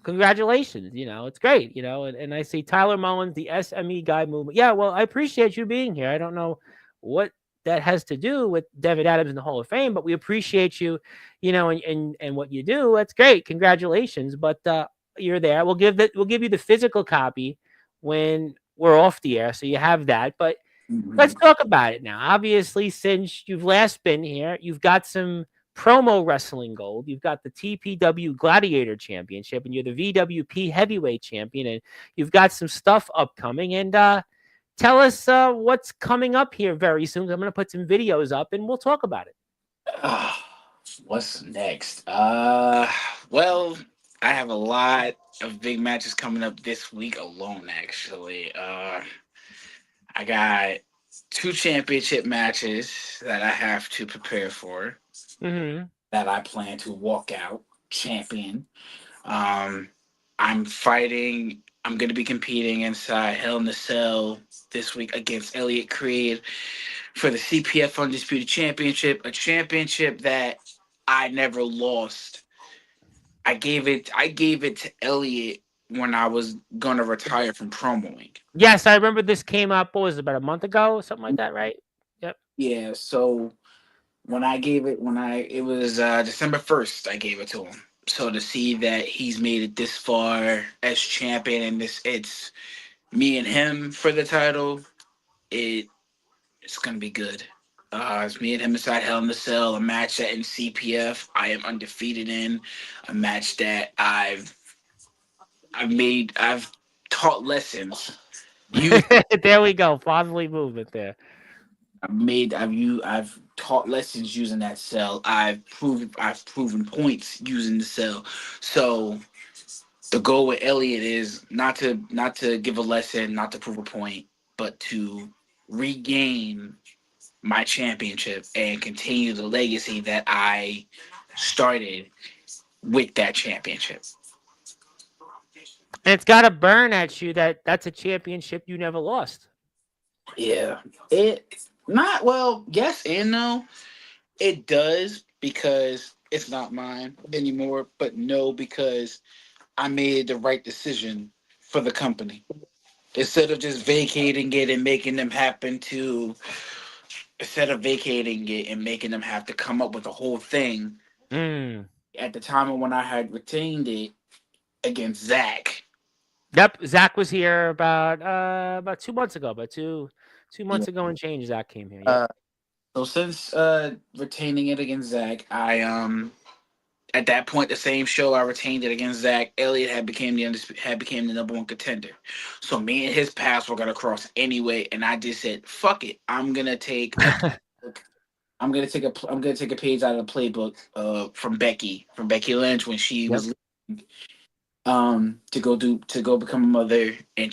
[SPEAKER 1] congratulations. It's great, and I see Tyler Mullins, the SME guy movement. Yeah, well, I appreciate you being here. I don't know what that has to do with Devin Adams in the Hall of Fame, but we appreciate you, and what you do. That's great. Congratulations. But you're there. We'll give you the physical copy when we're off the air, so you have that. But let's
[SPEAKER 2] Mhm.
[SPEAKER 1] talk about it now. Obviously, since you've last been here, you've got some promo wrestling gold. You've got the TPW Gladiator Championship, and you're the VWP Heavyweight Champion, and you've got some stuff upcoming. And tell us what's coming up here very soon. I'm going to put some videos up, and we'll talk about it.
[SPEAKER 2] Ah, what's next? Well, I have a lot of big matches coming up this week alone. Actually, I got two championship matches that I have to prepare for.
[SPEAKER 1] Mm-hmm.
[SPEAKER 2] That I plan to walk out champion. Um, I'm fighting. I'm going to be competing inside Hell in the Cell this week against Elliot Creed for the CPF Undisputed Championship, a championship that I never lost. I gave it to Elliot when I was gonna retire from promoing.
[SPEAKER 1] Yes, I remember this came up. What was it, about a month ago, something like that, right? Yep.
[SPEAKER 2] Yeah, so when I gave it when I it was December 1st I gave it to him. So to see that he's made it this far as champion and it's me and him for the title, it's gonna be good. It's me and him inside Hell in the Cell, a match that in CPF I am undefeated in, a match that I've taught lessons. You
[SPEAKER 1] There we go. Fatherly movement there.
[SPEAKER 2] I've taught lessons using that cell. I've proven points using the cell. So the goal with Elliot is not to give a lesson, not to prove a point, but to regain my championship and continue the legacy that I started with that championship.
[SPEAKER 1] And it's got to burn at you that that's a championship you never lost.
[SPEAKER 2] Yeah. It not well, yes and no. It does because it's not mine anymore, but no, because I made the right decision for the company. Instead of just vacating it and making them happen to instead of vacating it and making them have to come up with the whole thing
[SPEAKER 1] Mm.
[SPEAKER 2] at the time of when I had retained it against Zach.
[SPEAKER 1] Yep, Zach was here about 2 months ago, but two months ago and change. Zach came here. Yep.
[SPEAKER 2] Uh, so since retaining it against Zach, I at that point the same show I retained it against Zach, Elliott had became the number one contender. So me and his paths were gonna cross anyway, and I just said, "Fuck it, I'm gonna take a page out of the playbook from Becky Lynch when she
[SPEAKER 1] Yep.
[SPEAKER 2] was to go become a mother, and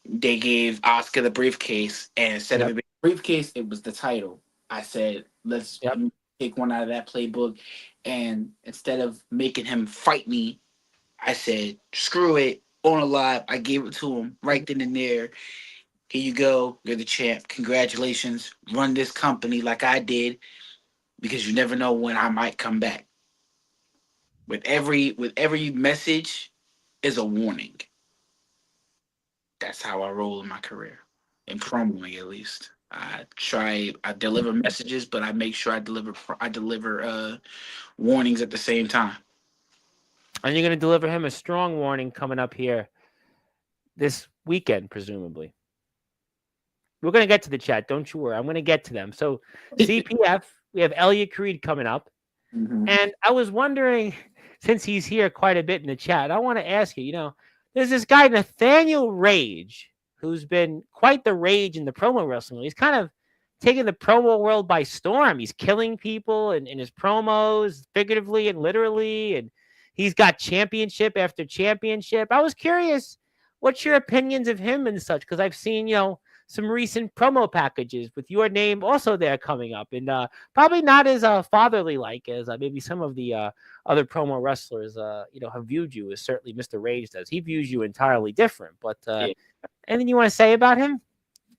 [SPEAKER 2] they gave Oscar the briefcase, and instead of
[SPEAKER 1] Yep.
[SPEAKER 2] it being a briefcase, it was the title. I said,
[SPEAKER 1] Yep.
[SPEAKER 2] let me take one out of that playbook, and instead of making him fight me, I said, screw it, on alive. I gave it to him right then and there. Here you go. You're the champ. Congratulations. Run this company like I did because you never know when I might come back. With every message is a warning. That's how I roll in my career. In promoing at least. I deliver messages, but I make sure I deliver warnings at the same time.
[SPEAKER 1] And you're going to deliver him a strong warning coming up here this weekend, presumably. We're going to get to the chat. Don't you worry. I'm going to get to them. So, CPF, we have Elliot Creed coming up.
[SPEAKER 2] Mhm.
[SPEAKER 1] And I was wondering, since he's here quite a bit in the chat, I want to ask you, there's this guy, Nathaniel Rage, who's been quite the rage in the promo wrestling world. He's kind of taking the promo world by storm. He's killing people in his promos, figuratively and literally. And he's got championship after championship. I was curious, what's your opinions of him and such? Because I've seen, some recent promo packages with your name also there coming up. And probably not as fatherly like as maybe some of the other promo wrestlers, have viewed you as certainly Mr. Rage does. He views you entirely different. But
[SPEAKER 2] Yeah.
[SPEAKER 1] anything you want to say about him?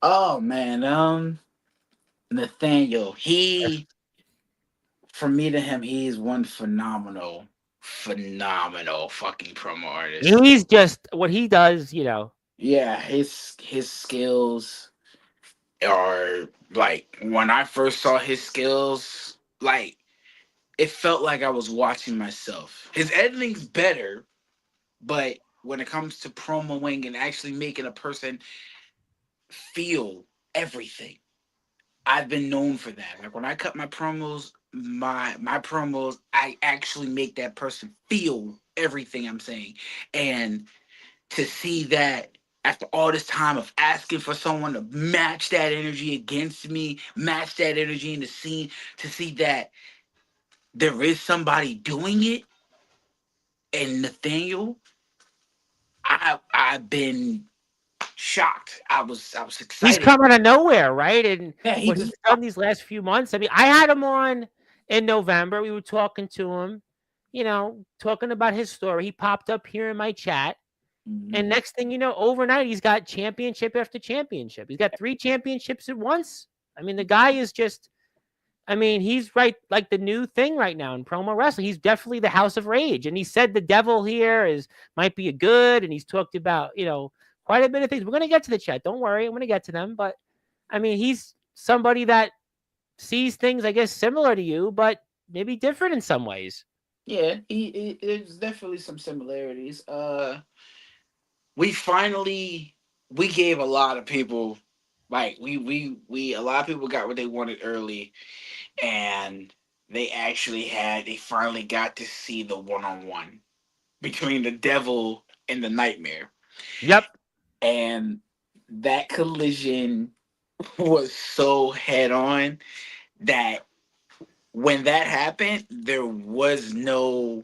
[SPEAKER 2] Oh man, Nathaniel. He from me to him, he is one phenomenal fucking promo artist.
[SPEAKER 1] He's just what he does.
[SPEAKER 2] Yeah, his skills are like when I first saw his skills, like it felt like I was watching myself. His editing's better, but when it comes to promoing and actually making a person feel everything, I've been known for that. Like when I cut my promos, my promos, I actually make that person feel everything I'm saying. And to see that after all this time of asking for someone to match that energy against me, match that energy in the scene, to see that there is somebody doing it, and Nathaniel, I've been shocked. I was
[SPEAKER 1] He's
[SPEAKER 2] excited.
[SPEAKER 1] come out of nowhere, right? And
[SPEAKER 2] Yeah, he
[SPEAKER 1] what he's
[SPEAKER 2] just
[SPEAKER 1] done these last few months. I mean, I had him on in November. We were talking to him, talking about his story. He popped up here in my chat.
[SPEAKER 2] Mhm.
[SPEAKER 1] And next thing you know, overnight, he's got championship after championship. He's got 3 championships at once. I mean, the guy is just, I mean, he's right, like the new thing right now in promo wrestling. He's definitely the House of Rage. And he said the devil here might be a good. And he's talked about, quite a bit of things. We're going to get to the chat. Don't worry. I'm going to get to them. But I mean, he's somebody that sees things, I guess, similar to you, but maybe different in some ways.
[SPEAKER 2] yeah, there's definitely some similarities. We finally we gave a lot of people like we a lot of people got what they wanted early, and they finally got to see the one-on-one between the devil and the nightmare,
[SPEAKER 1] Yep.
[SPEAKER 2] and that collision was so head on that when that happened there was no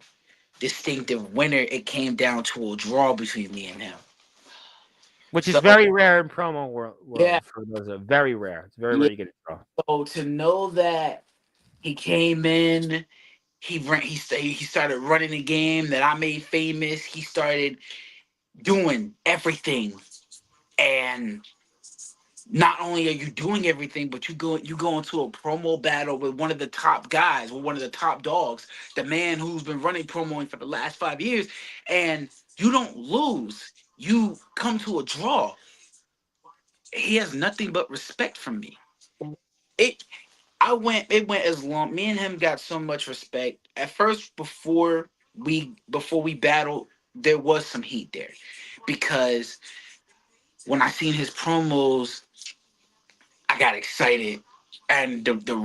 [SPEAKER 2] distinctive winner. It came down to a draw between me and him.
[SPEAKER 1] Which is
[SPEAKER 2] So
[SPEAKER 1] very rare in promo
[SPEAKER 2] yeah,
[SPEAKER 1] world for those. Very rare. It's very
[SPEAKER 2] yeah.
[SPEAKER 1] rare you get a draw.
[SPEAKER 2] So to know that he came in, he started running the game that I made famous. He started doing everything, and not only are you doing everything, but you go into a promo battle with one of the top guys, with one of the top dogs, the man who's been running promoing for the last 5 years, and you don't lose. You come to a draw. He has nothing but respect from me. It it went as long. Me and him got so much respect. At first, before we battled, there was some heat there. Because when I seen his promos, I got excited, and the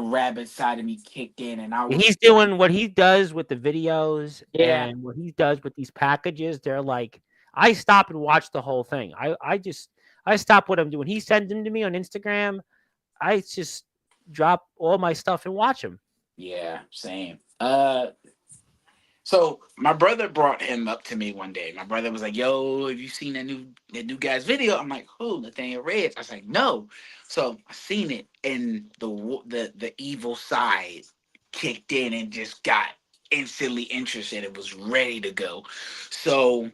[SPEAKER 2] rabbit side of me kicked in, and I was
[SPEAKER 1] He's doing what he does with the videos
[SPEAKER 2] yeah,
[SPEAKER 1] and what he does with these packages. They're like, I stop and watch the whole thing. I stop what I'm doing. He sends them to me on Instagram. I just drop all my stuff and watch them.
[SPEAKER 2] yeah, same. So my brother brought him up to me one day. My brother was like, "Yo, have you seen that new guy's video?" I'm like, "Who? Nathaniel Reds?" I was like, "No." So I seen it, and the evil side kicked in and just got instantly interested. It was ready to go. So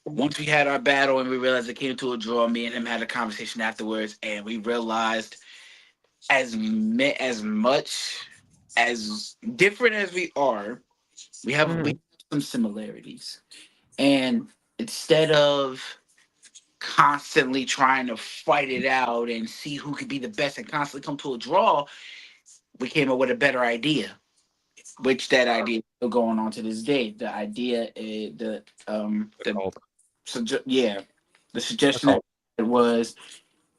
[SPEAKER 2] Once we had our battle and we realized it came to a draw, me and him had a conversation afterwards, and we realized as much as different as we are, we
[SPEAKER 1] Mhm.
[SPEAKER 2] have some similarities. And instead of constantly trying to fight it out and see who could be the best and constantly come to a draw, we came up with a better idea, which that idea is still going on to this day. The idea is
[SPEAKER 1] The
[SPEAKER 2] the
[SPEAKER 1] cult.
[SPEAKER 2] yeah, the
[SPEAKER 1] The
[SPEAKER 2] suggestion that
[SPEAKER 1] cult.
[SPEAKER 2] it was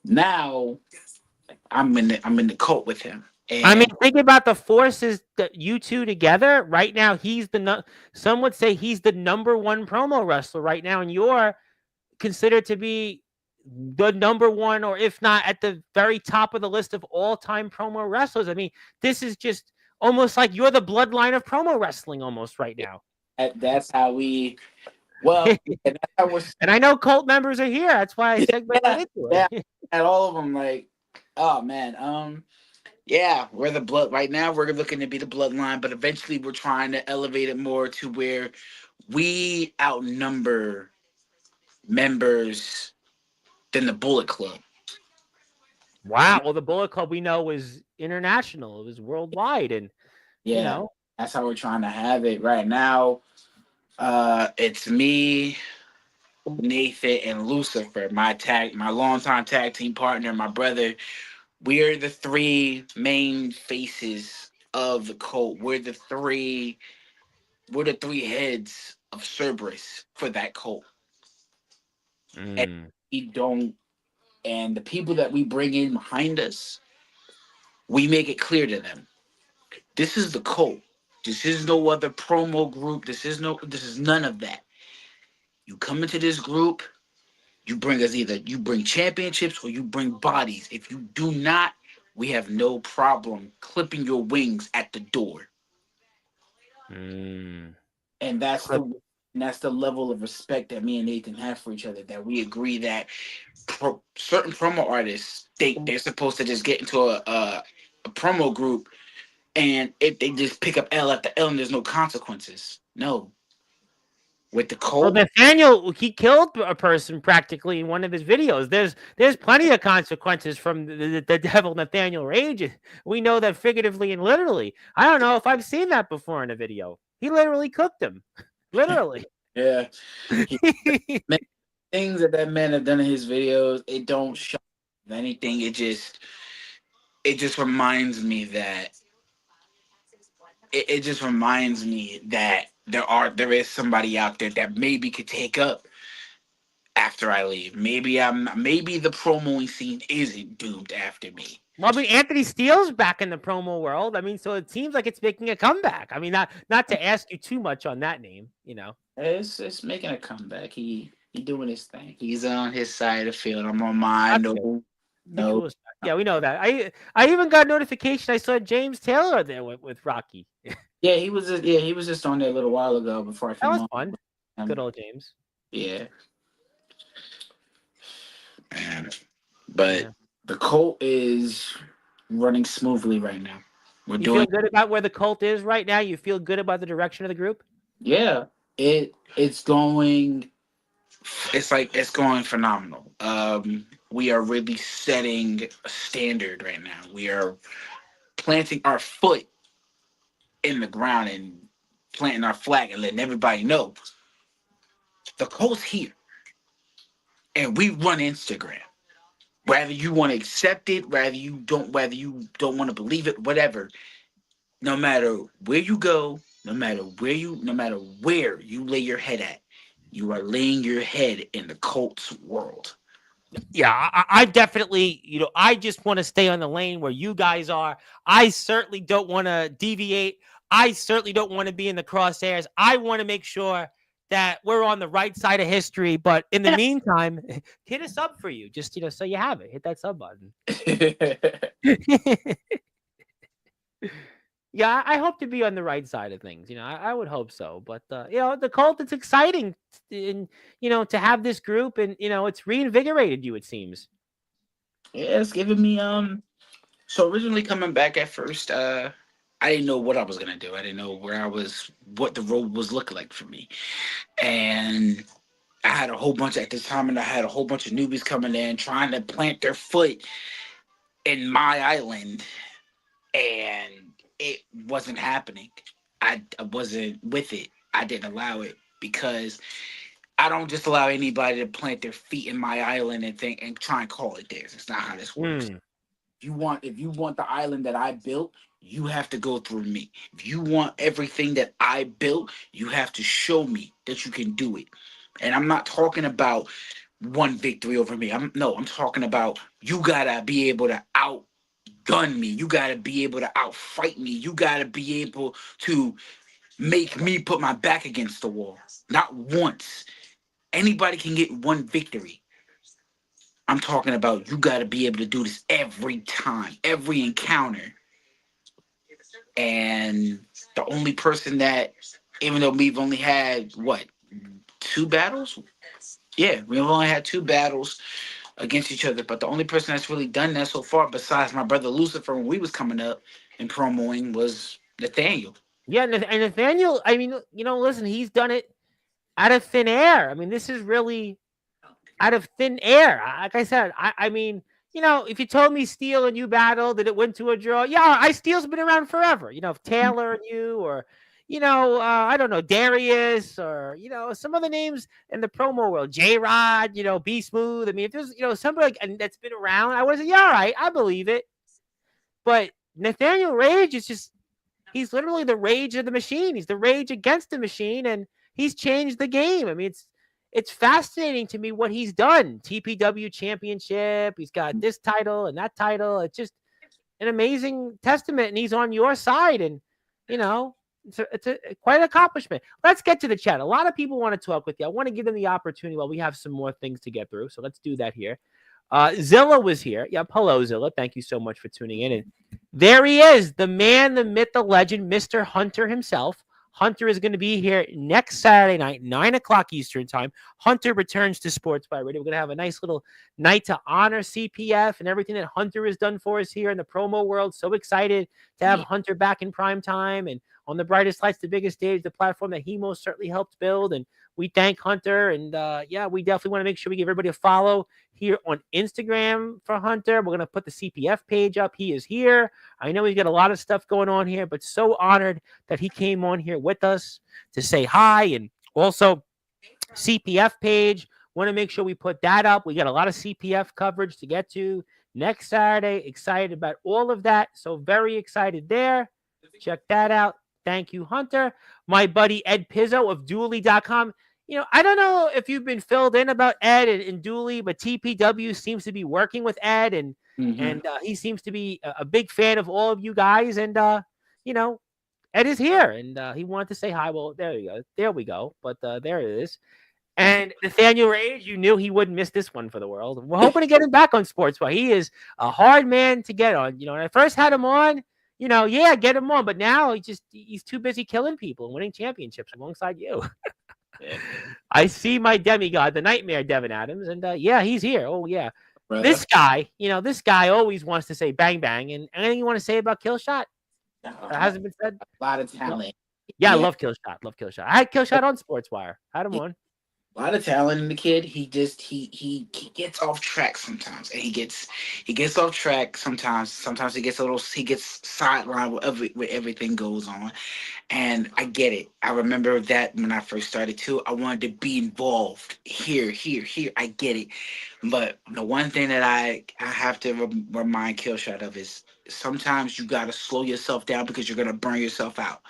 [SPEAKER 2] now I'm in the cult with him.
[SPEAKER 1] I mean,
[SPEAKER 2] And
[SPEAKER 1] think about the forces that you two together. Right now, some would say he's the number one promo wrestler right now, and you're considered to be the number one, or if not at the very top of the list of all-time promo wrestlers. I mean, this is just almost like you're the bloodline of promo wrestling almost right now.
[SPEAKER 2] that's how we well, yeah, that's how we're
[SPEAKER 1] And I know cult members are here. That's why I segue right
[SPEAKER 2] yeah,
[SPEAKER 1] into
[SPEAKER 2] yeah,
[SPEAKER 1] it.
[SPEAKER 2] at all of them like oh man, yeah, we're the blood right now. We're looking to be the bloodline, but eventually we're trying to elevate it more to where we outnumber members than the Bullet Club.
[SPEAKER 1] Wow. Well, the Bullet Club we know was international. It was worldwide, and you
[SPEAKER 2] Yeah,
[SPEAKER 1] know,
[SPEAKER 2] that's how we're trying to have it right now. It's me, Nathan, and Lucifer, my longtime tag team partner, my brother. We're the three main faces of the cult. We're the three heads of Cerberus for that cult. And
[SPEAKER 1] mm,
[SPEAKER 2] we don't and the people that we bring in behind us, we make it clear to them. This is the cult. This is no other promo group. This is none of that. You come into this group, you bring championships or you bring bodies. If you do not, we have no problem clipping your wings at the door.
[SPEAKER 1] mm.
[SPEAKER 2] And
[SPEAKER 1] Clip.
[SPEAKER 2] that's the level of respect that me and Nathan have for each other. That we agree that certain promo artists think they're supposed to just get into a promo group, and if they just pick up L after L and there's no consequences. No, with the
[SPEAKER 1] Well,
[SPEAKER 2] Colt,
[SPEAKER 1] Nathaniel, he killed a person practically in one of his videos. There's plenty of consequences from the devil Nathaniel Rage. We know that figuratively and literally. I don't know if I've seen that before in a video. He literally cooked him, literally.
[SPEAKER 2] yeah, he, man, things that that man have done in his videos, it don't shock me. If anything. It just reminds me that it just reminds me that there is somebody out there that maybe could take up after I leave. Maybe the promoing scene isn't doomed after me.
[SPEAKER 1] Well, I mean, Anthony Steele's back in the promo world. I mean, so it seems like it's making a comeback. I mean, not to ask you too much on that name, you know.
[SPEAKER 2] It's making a comeback. He doing his thing. He's on his side of the field. I'm on mine.
[SPEAKER 1] That's good.
[SPEAKER 2] No,
[SPEAKER 1] The
[SPEAKER 2] no.
[SPEAKER 1] coolest. Yeah, we know that. I even got notification. I saw James Taylor there with Rocky.
[SPEAKER 2] Yeah, he was just on there a little while ago before I
[SPEAKER 1] That
[SPEAKER 2] came
[SPEAKER 1] was
[SPEAKER 2] on.
[SPEAKER 1] fun. Good old James.
[SPEAKER 2] Yeah, man. But
[SPEAKER 1] Yeah.
[SPEAKER 2] the Colt is running smoothly right now. We're
[SPEAKER 1] You
[SPEAKER 2] doing
[SPEAKER 1] feel good about where the cult is right now? You feel good about the direction of the group?
[SPEAKER 2] yeah. It's going. It's going phenomenal. We are really setting a standard right now. We are planting our foot in the ground and planting our flag and letting everybody know the Colt's here, and we run Instagram. Whether you want to accept it, whether you don't want to believe it, whatever. No matter where you go, no matter where you lay your head at, you are laying your head in the Colts world.
[SPEAKER 1] Yeah, I definitely, I just want to stay on the lane where you guys are. I certainly don't want to deviate. I certainly don't want to be in the crosshairs. I want to make sure that we're on the right side of history. But in the meantime, hit a sub for you. Just, so you have it. Hit that sub button. Yeah, I hope to be on the right side of things. I would hope so. But the cult, it's exciting, and to have this group, and it's reinvigorated you. It seems.
[SPEAKER 2] Yeah, it's giving me So originally coming back at first, I didn't know what I was gonna do. I didn't know what the road was looking like for me, and I had a whole bunch at this time, and I had a whole bunch of newbies coming in trying to plant their foot in my island, and it wasn't happening. I wasn't with it. I didn't allow it because I don't just allow anybody to plant their feet in my island and think and try and call it theirs. It's not how this works.
[SPEAKER 1] Mm.
[SPEAKER 2] If you want the island that I built, you have to go through me. If you want everything that I built, you have to show me that you can do it. And I'm not talking about one victory over me. I'm talking about you gotta be able to outgun me. You gotta be able to outfight me. You gotta be able to make me put my back against the wall. Not once. Anybody can get one victory. I'm talking about you got to be able to do this every time, every encounter. And the only person that, even though we've only had what, two battles? Yeah, we've only had two battles against each other. But the only person that's really done that so far, besides my brother Lucifer when we was coming up and promoing, was Nathaniel.
[SPEAKER 1] Yeah, and Nathaniel, I mean, listen, he's done it out of thin air. I mean, this is really out of thin air. Like I said, I mean, if you told me Steele and you battled that it went to a draw, yeah, Steele's been around forever. If Taylor and you, or I don't know, Darius, or some other names in the promo world, J Rod, B Smooth. I mean, if there's somebody and that's been around, I would say, yeah, all right, I believe it. But Nathaniel Rage is just. He's literally the rage of the machine. He's the rage against the machine, and he's changed the game. I mean, it's fascinating to me what he's done. TPW championship. He's got this title and that title. It's just an amazing testament, and he's on your side. And it's a quite an accomplishment. Let's get to the chat. A lot of people want to talk with you. I want to give them the opportunity while we have some more things to get through. So let's do that here. Zilla was here. Yep. Hello, Zilla. Thank you so much for tuning in. And there he is, the man, the myth, the legend, Mr. Hunter himself. Hunter is going to be here next Saturday night, 9 o'clock Eastern time. Hunter returns to Sportzwire Radio. We're going to have a nice little night to honor CPF and everything that Hunter has done for us here in the promo world. So excited to have Hunter back in prime time and on the brightest lights, the biggest stage, the platform that he most certainly helped build. And we thank Hunter. And we definitely want to make sure we give everybody a follow here on Instagram for Hunter. We're going to put the CPF page up. He is here. I know he's got a lot of stuff going on here, but so honored that he came on here with us to say hi. And also CPF page. Want to make sure we put that up. We got a lot of CPF coverage to get to next Saturday. Excited about all of that. So very excited there. Check that out. Thank you, Hunter. My buddy Ed Pizzo of Dually.com. I don't know if you've been filled in about Ed and Dooley, but TPW seems to be working with Ed, and he seems to be a big fan of all of you guys. And Ed is here, and he wanted to say hi. Well, there you go. There we go. But there it is. And Nathaniel Rage, you knew he wouldn't miss this one for the world. We're hoping to get him back on Sportswire. He is a hard man to get on. When I first had him on, get him on. But now he's too busy killing people and winning championships alongside you. Yeah. I see my demigod, the nightmare Devin Adams, and he's here. Oh yeah, brother. This guy always wants to say bang bang. And anything you want to say about Killshot? Hasn't been said.
[SPEAKER 2] A lot of talent.
[SPEAKER 1] Yeah, I love Killshot. Love Killshot. I had Killshot on Sportswire. Had him on.
[SPEAKER 2] A lot of talent in the kid. He gets off track sometimes, and he gets off track sometimes. Sometimes he gets sidelined where everything goes on, and I get it. I remember that when I first started too. I wanted to be involved here. I get it, but the one thing that I have to remind Killshot of is sometimes you gotta slow yourself down because you're gonna burn yourself out,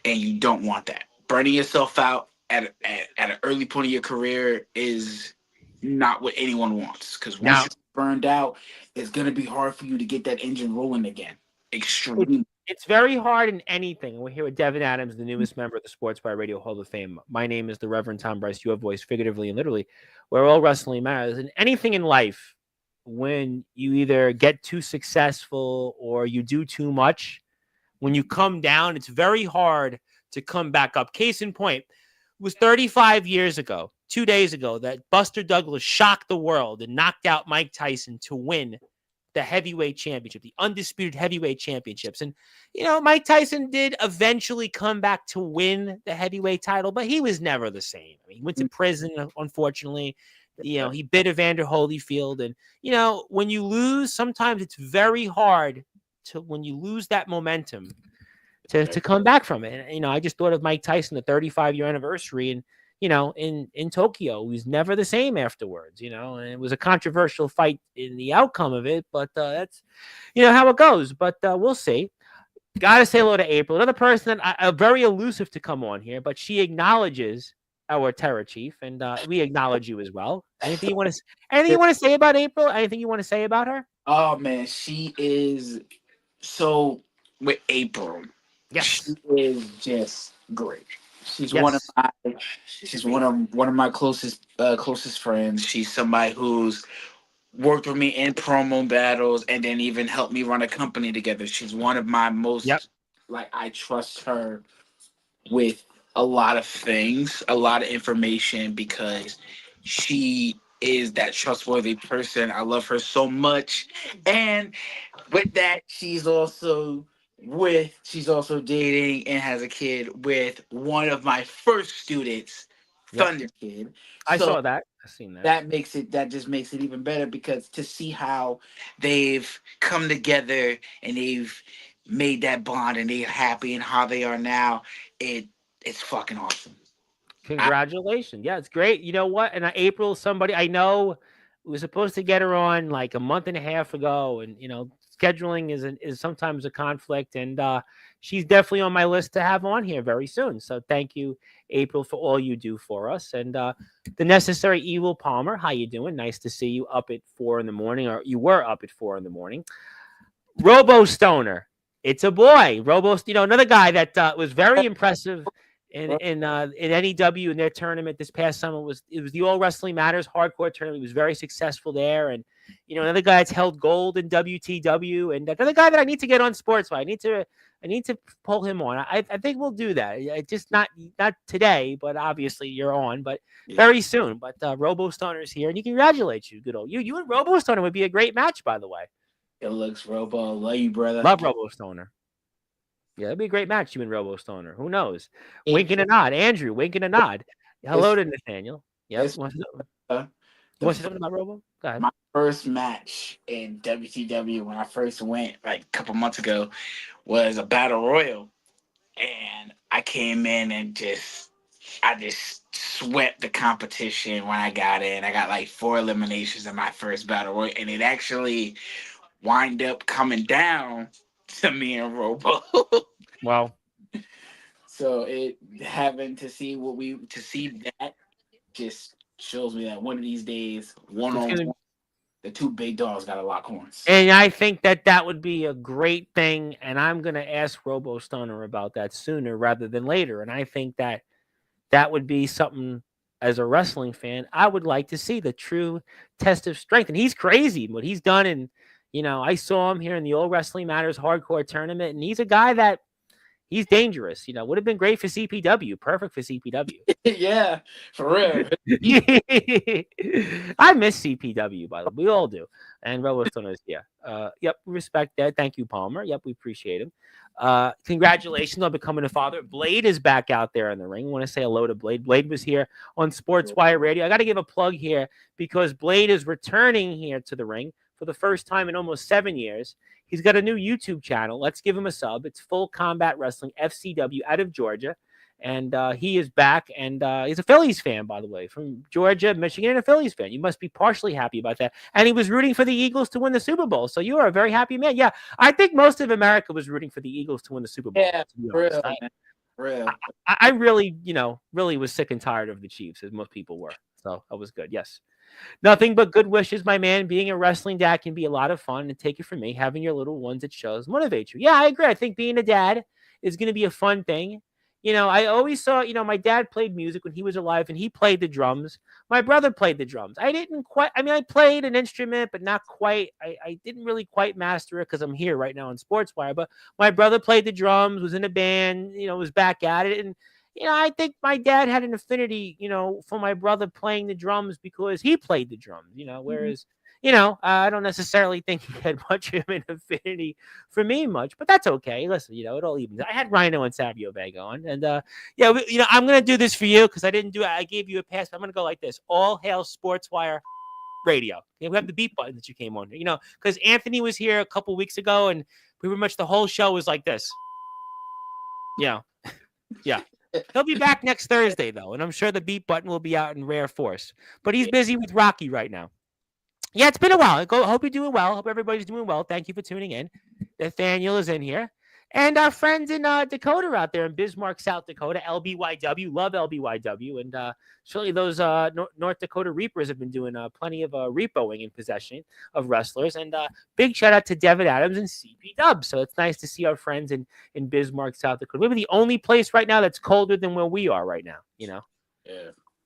[SPEAKER 2] and you don't want that. Burning yourself out at an early point of your career is not what anyone wants, because once you're burned out, it's going to be hard for you to get that engine rolling again. Extremely.
[SPEAKER 1] It's very hard in anything. We're here with Devin Adams, the newest member of the Sportswire Radio Hall of Fame. My name is the Reverend Tom Bryce, your voice, figuratively and literally, where all wrestling matters. And anything in life, when you either get too successful or you do too much, when you come down, it's very hard to come back up. Case in point, it was 35 years ago, 2 days ago, that Buster Douglas shocked the world and knocked out Mike Tyson to win the heavyweight championship, the undisputed heavyweight championships. And, Mike Tyson did eventually come back to win the heavyweight title, but he was never the same. I mean, he went to prison, unfortunately. He bit Evander Holyfield. And, when you lose, sometimes it's very hard when you lose that momentum to come back from it. And, I just thought of Mike Tyson, the 35-year anniversary, and, in Tokyo, he was never the same afterwards, and it was a controversial fight in the outcome of it, but that's, how it goes. But we'll see. Got to say hello to April, another person that very elusive to come on here, but she acknowledges our terror chief, and we acknowledge you as well. Anything you want to say about April? Anything you want to say about her?
[SPEAKER 2] Oh man, she is so with April.
[SPEAKER 1] Yes.
[SPEAKER 2] She is just great. She's
[SPEAKER 1] Yes.
[SPEAKER 2] one of my closest friends. She's somebody who's worked with me in promo battles and then even helped me run a company together. She's one of my
[SPEAKER 1] Yep.
[SPEAKER 2] most like I trust her with a lot of things, a lot of information because she is that trustworthy person. I love her so much. And with that, she's also dating and has a kid with one of my first students,
[SPEAKER 1] Yep.
[SPEAKER 2] Thunder Kid.
[SPEAKER 1] I
[SPEAKER 2] So
[SPEAKER 1] saw that. I've seen that.
[SPEAKER 2] that just makes it even better because to see how they've come together and they've made that bond and they're happy and how they are now, it's fucking awesome. I,
[SPEAKER 1] Congratulations. Yeah, it's great. You know what? And April, somebody I know we were supposed to get her on like a month and a half ago. And, scheduling is sometimes a conflict. And she's definitely on my list to have on here very soon. So thank you, April, for all you do for us. And the necessary evil Palmer, how you doing? Nice to see you up at 4 in the morning, or you were up at 4 in the morning. Robo Stoner. It's a boy. Another guy that was very impressive in NEW in their tournament this past summer was the All Wrestling Matters hardcore tournament. He was very successful there, and another guy that's held gold in WTW, and another guy that I need to get on Sportswire. I need to pull him on. I think we'll do that. Just not today, but obviously you're on, but very soon. But Robo Stoner's here, and he congratulates you. Good old you. You and Robo Stoner would be a great match, by the way.
[SPEAKER 2] it looks Robo. Love you, brother.
[SPEAKER 1] Love Robo Stoner. Yeah, it'd be a great match, you and Robo Stoner. Who knows? Wink and
[SPEAKER 2] It's
[SPEAKER 1] a nod. Andrew, wink and a nod. Hello
[SPEAKER 2] it's,
[SPEAKER 1] to Nathaniel. Yep.
[SPEAKER 2] it's
[SPEAKER 1] You
[SPEAKER 2] the
[SPEAKER 1] want to say something about Robo? Go ahead.
[SPEAKER 2] my first match in WTW when I first went like a couple months ago was a battle royal, and I came in and I just swept the competition when I got in. I got like 4 eliminations in my first battle royal, and it actually wind up coming down to me and Robo.
[SPEAKER 1] Well,
[SPEAKER 2] So it having to see that just shows me that one of these days, one
[SPEAKER 1] it's
[SPEAKER 2] on
[SPEAKER 1] gonna
[SPEAKER 2] one, the two big dogs got to lock horns.
[SPEAKER 1] and I think that would be a great thing, and I'm gonna ask Robo Stoner about that sooner rather than later. And I think that would be something as a wrestling fan I would like to see, the true test of strength. And he's crazy what he's done, and I saw him here in the Old Wrestling Matters hardcore tournament, and he's a guy that he's dangerous. Would have been great for CPW, perfect for CPW.
[SPEAKER 2] Yeah, for real.
[SPEAKER 1] I miss CPW, by the way. We all do. And Robo is, yeah. Yep, respect that. Thank you, Palmer. Yep, we appreciate him. Congratulations on becoming a father. Blade is back out there in the ring. I want to say hello to Blade. Blade was here on Sportswire Radio. I got to give a plug here because Blade is returning here to the ring for the first time in almost 7 years. He's got a new YouTube channel. Let's give him a sub. It's Full Combat Wrestling, FCW, out of Georgia. And he is back, and he's a Phillies fan, by the way, from Georgia, Michigan, and a Phillies fan. You must be partially happy about that. And he was rooting for the Eagles to win the Super Bowl. So you are a very happy man. Yeah, I think most of America was rooting for the Eagles to win the Super Bowl.
[SPEAKER 2] Yeah,
[SPEAKER 1] to be
[SPEAKER 2] for
[SPEAKER 1] honest.
[SPEAKER 2] real, man. For real.
[SPEAKER 1] I really, really was sick and tired of the Chiefs, as most people were. So that was good. Yes. Nothing but good wishes, my man. Being a wrestling dad can be a lot of fun, and take it from me. Having your little ones at shows motivate you. Yeah, I agree. I think being a dad is going to be a fun thing. I always saw, my dad played music when he was alive, and he played the drums. My brother played the drums. I played an instrument, but not quite. I didn't really quite master it because I'm here right now on Sportswire. But my brother played the drums, was in a band, was back at it. And, I think my dad had an affinity, for my brother playing the drums because he played the drums, whereas, I don't necessarily think he had much of an affinity for me much, but that's okay. Listen, it all evens. I had Rhino and Savio Vega on, and yeah, I'm gonna do this for you because I didn't do it. I gave you a pass. But I'm gonna go like this: All hail Sportswire Radio. Yeah, we have the beat button that you came on. Because Anthony was here a couple weeks ago, and pretty much the whole show was like this. Yeah. He'll be back next Thursday, though, and I'm sure the beat button will be out in rare force. But he's busy with Rocky right now. Yeah, it's been a while. Hope you're doing well. Hope everybody's doing well. Thank you for tuning in. Nathaniel is in here. And our friends in Dakota out there in Bismarck, South Dakota, LBYW, love LBYW. And certainly those North Dakota Reapers have been doing plenty of repoing in possession of wrestlers. And big shout out to Devin Adams and CP Dub. So it's nice to see our friends in Bismarck, South Dakota. Maybe the only place right now that's colder than where we are right now,
[SPEAKER 2] Yeah.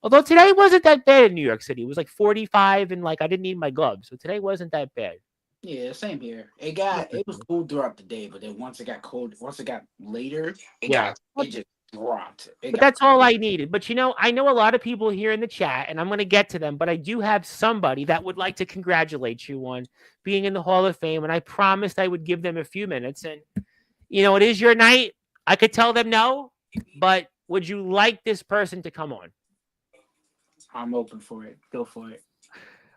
[SPEAKER 1] Although today wasn't that bad in New York City. It was like 45 and I didn't need my gloves. So today wasn't that bad.
[SPEAKER 2] Yeah, same here. It was cool throughout the day, but then once it got later, it just dropped.
[SPEAKER 1] But that's all I needed. But I know a lot of people here in the chat, and I'm going to get to them, but I do have somebody that would like to congratulate you on being in the Hall of Fame, and I promised I would give them a few minutes. And, it is your night. I could tell them no, but would you like this person to come on?
[SPEAKER 2] I'm open for it. Go for it.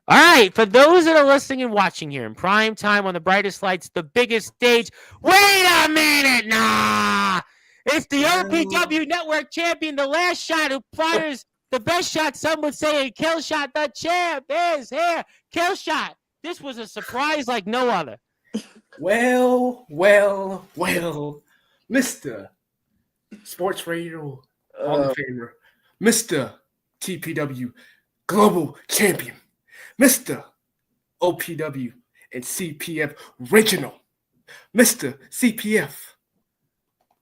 [SPEAKER 1] All right, for those that are listening and watching here in prime time on the brightest lights, the biggest stage. Wait a minute, nah! It's the OPW Network champion, the last shot who fires the best shot, some would say, a kill shot. The champ is here. Kill shot. This was a surprise like no other.
[SPEAKER 3] Well, Mr. Sports Radio Hall of Famer, Mr. TPW Global Champion, Mr. OPW and CPF Regional, Mr. CPF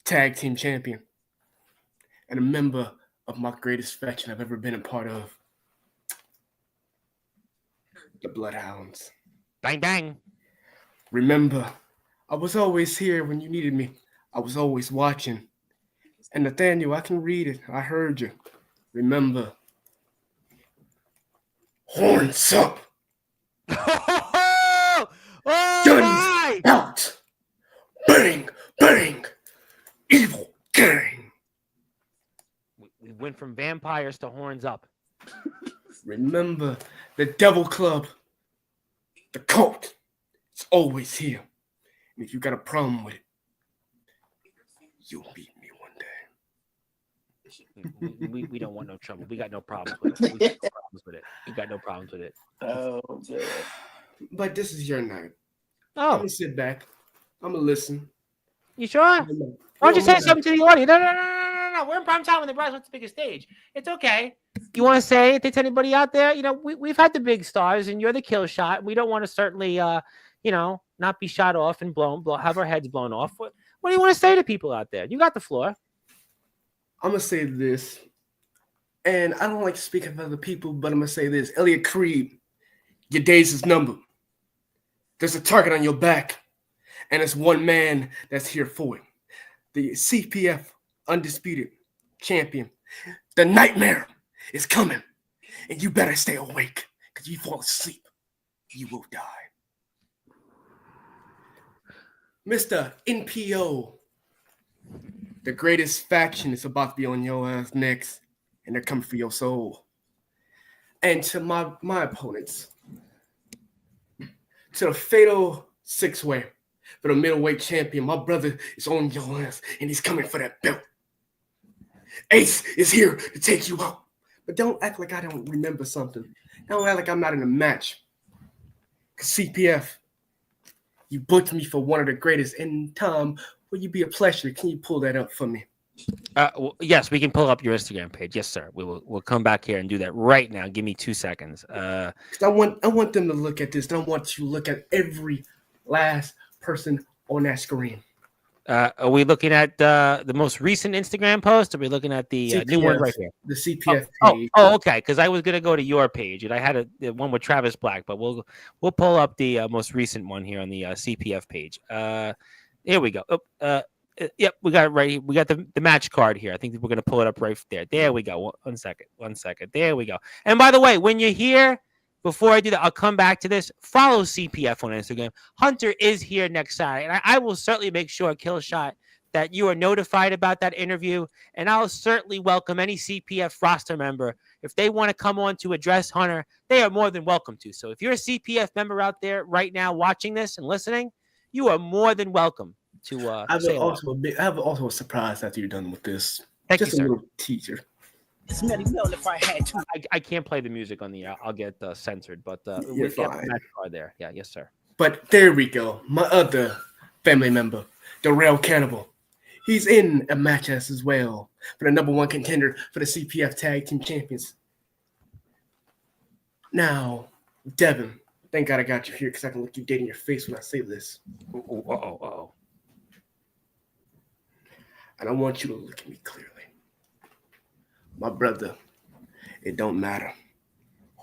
[SPEAKER 3] Tag Team Champion, and a member of my greatest faction I've ever been a part of, the Bloodhounds.
[SPEAKER 1] Bang, bang.
[SPEAKER 3] Remember, I was always here when you needed me. I was always watching. And Nathaniel, I can read it. I heard you. Remember, horns up.
[SPEAKER 1] Oh,
[SPEAKER 3] Guns out. Bang, bang. Evil gang.
[SPEAKER 1] We went from vampires to horns up.
[SPEAKER 3] Remember, the Devil Club, the cult, it's always here. And if you got a problem with it, you'll beat me one
[SPEAKER 1] day. We don't want no trouble. We got no problems with it. We got no problems with it.
[SPEAKER 2] Oh, man.
[SPEAKER 3] But this is your night.
[SPEAKER 1] Oh.
[SPEAKER 3] I'm going to sit back. I'm going to listen.
[SPEAKER 1] You sure? Why don't you say something to the audience? No. We're in prime time on the What's the biggest stage. It's okay. You want to say anything to anybody out there? We've had the big stars, and you're the kill shot. We don't want to certainly, not be shot off and have our heads blown off. What do you want to say to people out there? You got the floor.
[SPEAKER 3] I'm going to say this, and I don't like to speak of other people, but I'm going to say this. Elliot Creed, your days is numbered. There's a target on your back, and it's one man that's here for it. The CPF Undisputed Champion. The nightmare is coming, and you better stay awake, because if you fall asleep, you will die. Mr. NPO, the greatest faction is about to be on your ass next, and they're coming for your soul. And to my opponents, to the fatal six-way, for the middleweight champion, my brother is on your ass, and he's coming for that belt. Ace is here to take you out. But don't act like I don't remember something. Don't act like I'm not in a match. Because CPF, you booked me for one of the greatest. And Tom, will you be a pleasure? Can you pull that up for me?
[SPEAKER 1] Yes, we can pull up your Instagram page. Yes, sir. We'll come back here and do that right now. Give me 2 seconds.
[SPEAKER 3] I want them to look at this. I want you to look at every last person on that screen.
[SPEAKER 1] Are we looking at the most recent Instagram post? Or are we looking at the
[SPEAKER 3] CPF,
[SPEAKER 1] new one right here?
[SPEAKER 3] The CPF
[SPEAKER 1] page. Oh, okay. Because I was gonna go to your page, and I had the one with Travis Black, but we'll pull up the most recent one here on the CPF page. Here we go. Yep, we got it right here. We got the match card here. I think we're gonna pull it up right there. There we go. One second. There we go. And by the way, when you're here, before I do that, I'll come back to this. Follow CPF on Instagram. Hunter is here next Saturday, and I will certainly make sure, Killshot, that you are notified about that interview, and I'll certainly welcome any CPF roster member. If they want to come on to address Hunter, they are more than welcome to. So if you're a CPF member out there right now watching this and listening, you are more than welcome to say hello.
[SPEAKER 3] I have also a surprise after you're done with this.
[SPEAKER 1] Thank
[SPEAKER 3] Just
[SPEAKER 1] you, sir.
[SPEAKER 3] a little teaser.
[SPEAKER 4] If I had to.
[SPEAKER 1] I can't play the music on the air. I'll get censored, but
[SPEAKER 3] You're
[SPEAKER 1] we'll get
[SPEAKER 3] fine.
[SPEAKER 1] that card there. Yeah, yes, sir.
[SPEAKER 3] But there we go. My other family member, the Rail Cannibal. He's in a match as well for the number one contender for the CPF Tag Team Champions. Now, Devin, thank God I got you here because I can look you dead in your face when I say this.
[SPEAKER 1] Uh-oh.
[SPEAKER 3] And I want you to look at me clearly. My brother, it don't matter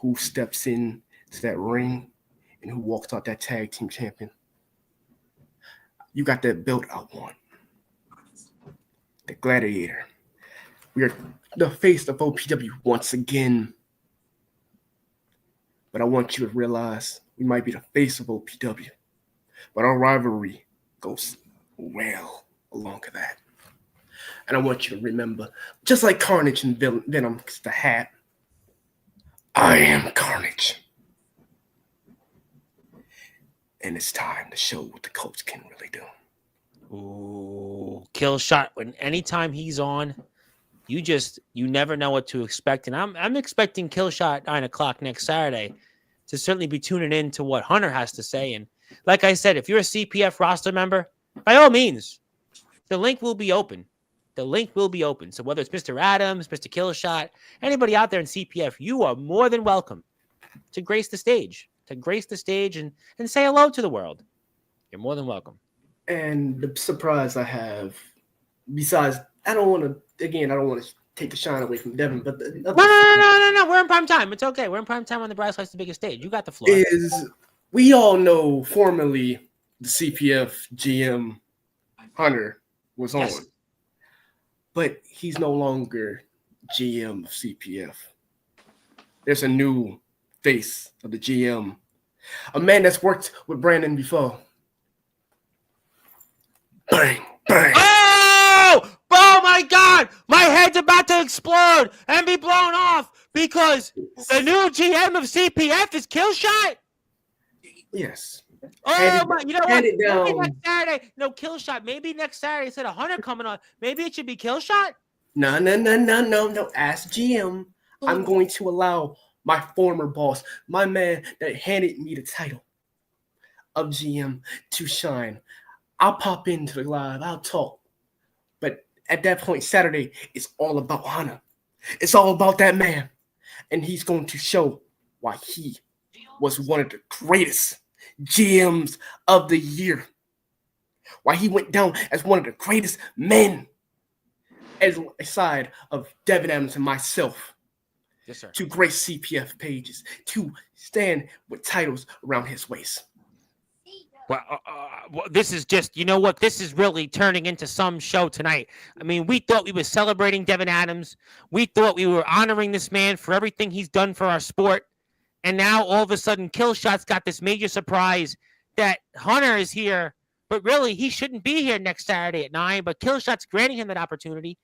[SPEAKER 3] who steps in to that ring and who walks out that tag team champion. You got that belt I want. The Gladiator. We are the face of OPW once again. But I want you to realize we might be the face of OPW. But our rivalry goes well along with that. And I want you to remember, just like Carnage and Venom, the hat, I am Carnage. And it's time to show what the Colts can really do.
[SPEAKER 1] Ooh, Killshot. When anytime he's on, you never know what to expect. And I'm expecting Killshot 9:00 next Saturday to certainly be tuning in to what Hunter has to say. And like I said, if you're a CPF roster member, by all means, the link will be open. The link will be open. So whether it's Mr. Adams, Mr. Killshot, anybody out there in CPF, you are more than welcome to grace the stage, and say hello to the world. You're more than welcome.
[SPEAKER 3] And the surprise I have, besides, I don't want to take the shine away from Devin, but
[SPEAKER 1] No. We're in prime time. It's okay. We're in prime time on the Brass Lights, the biggest stage. You got the floor.
[SPEAKER 3] We all know formerly the CPF GM Hunter was on.
[SPEAKER 1] Yes.
[SPEAKER 3] But he's no longer GM of CPF. There's a new face of the GM. A man that's worked with Brandon before. Bang, bang.
[SPEAKER 1] Oh my God! My head's about to explode and be blown off because the new GM of CPF is Killshot.
[SPEAKER 3] Yes.
[SPEAKER 1] Oh my! You know what?
[SPEAKER 3] it down.
[SPEAKER 1] Maybe next Saturday. No, Killshot. Maybe next Saturday instead of Hunter coming on, maybe it should be Killshot.
[SPEAKER 3] No. Ask GM. I'm going to allow my former boss, my man that handed me the title of GM, to shine. I'll pop into the live. I'll talk. But at that point, Saturday, it's all about Hunter. It's all about that man. And he's going to show why he was one of the greatest GMs of the year. Why he went down as one of the greatest men, as aside of Devin Adams and myself.
[SPEAKER 1] Yes, sir.
[SPEAKER 3] To grace CPF pages, to stand with titles around his waist.
[SPEAKER 1] Well, this is just, you know what? This is really turning into some show tonight. I mean, we thought we were celebrating Devin Adams. We thought we were honoring this man for everything he's done for our sport. And now all of a sudden, Killshot's got this major surprise that Hunter is here. But really, he shouldn't be here next Saturday at 9. But Killshot's granting him that opportunity.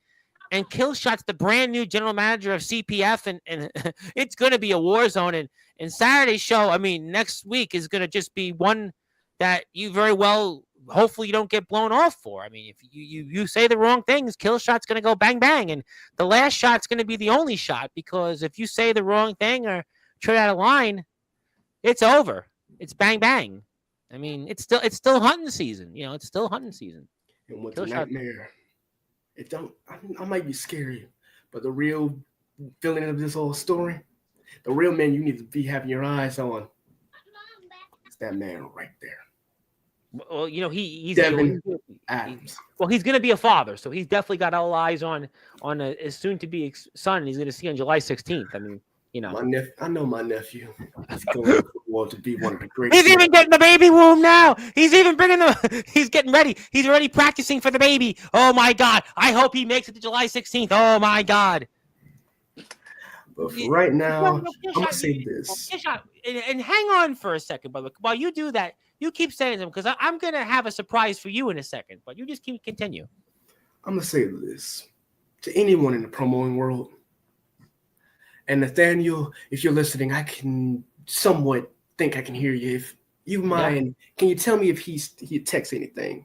[SPEAKER 1] And Killshot's the brand new general manager of CPF. And it's going to be a war zone. And Saturday's show, I mean, next week is going to just be one that you very well, hopefully you don't get blown off for. I mean, if you say the wrong things, Killshot's going to go bang, bang. And the last shot's going to be the only shot, because if you say the wrong thing or tread out of line, it's over. It's bang, bang. I mean, it's still hunting season. You know, it's still hunting season.
[SPEAKER 3] And what's a nightmare? I might be scary, but the real feeling of this whole story, the real man you need to be having your eyes on, is that man right there.
[SPEAKER 1] Well, you know, he's
[SPEAKER 3] Devin Adams.
[SPEAKER 1] Well, he's going to be a father, so he's definitely got all eyes on a soon-to-be son. He's going to see on July 16th. I mean, you know,
[SPEAKER 3] I know my nephew is going to be one of the greatest.
[SPEAKER 1] He's even getting the baby womb now. He's even bringing the. He's getting ready. He's already practicing for the baby. Oh my God! I hope he makes it to July 16th. Oh my God!
[SPEAKER 3] But for right now,
[SPEAKER 1] No,
[SPEAKER 3] I'm gonna say this.
[SPEAKER 1] And hang on for a second, brother. While you do that, you keep saying them because I'm gonna have a surprise for you in a second. But you just continue.
[SPEAKER 3] I'm gonna say this to anyone in the promoting world. And Nathaniel, if you're listening, I can somewhat think I can hear you. If you mind, can you tell me if he texts anything?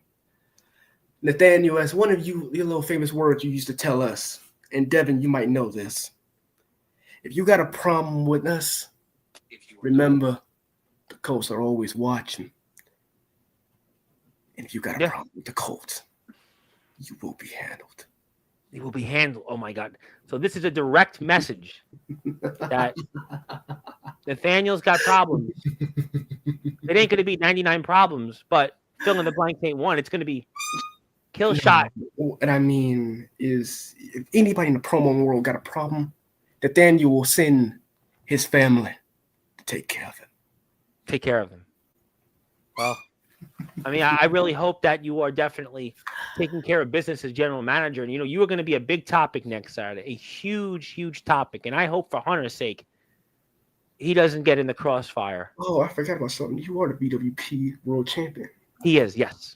[SPEAKER 3] Nathaniel, as one of your little famous words you used to tell us, and Devin, you might know this. If you got a problem with us, remember the Colts are always watching. And if you got a problem with the Colts, you will be handled.
[SPEAKER 1] You will be handled. Oh my God! So this is a direct message that Nathaniel's got problems. It ain't going to be 99 problems, but fill in the blank ain't one. It's going to be kill shot.
[SPEAKER 3] What I mean is, if anybody in the promo world got a problem, Nathaniel will send his family to take care of him.
[SPEAKER 1] Take care of him. Well, I mean, I really hope that you are definitely taking care of business as general manager. And, you are going to be a big topic next Saturday, a huge, huge topic. And I hope for Hunter's sake, he doesn't get in the crossfire.
[SPEAKER 3] Oh, I forgot about something. You are the BWP world champion.
[SPEAKER 1] He is, yes.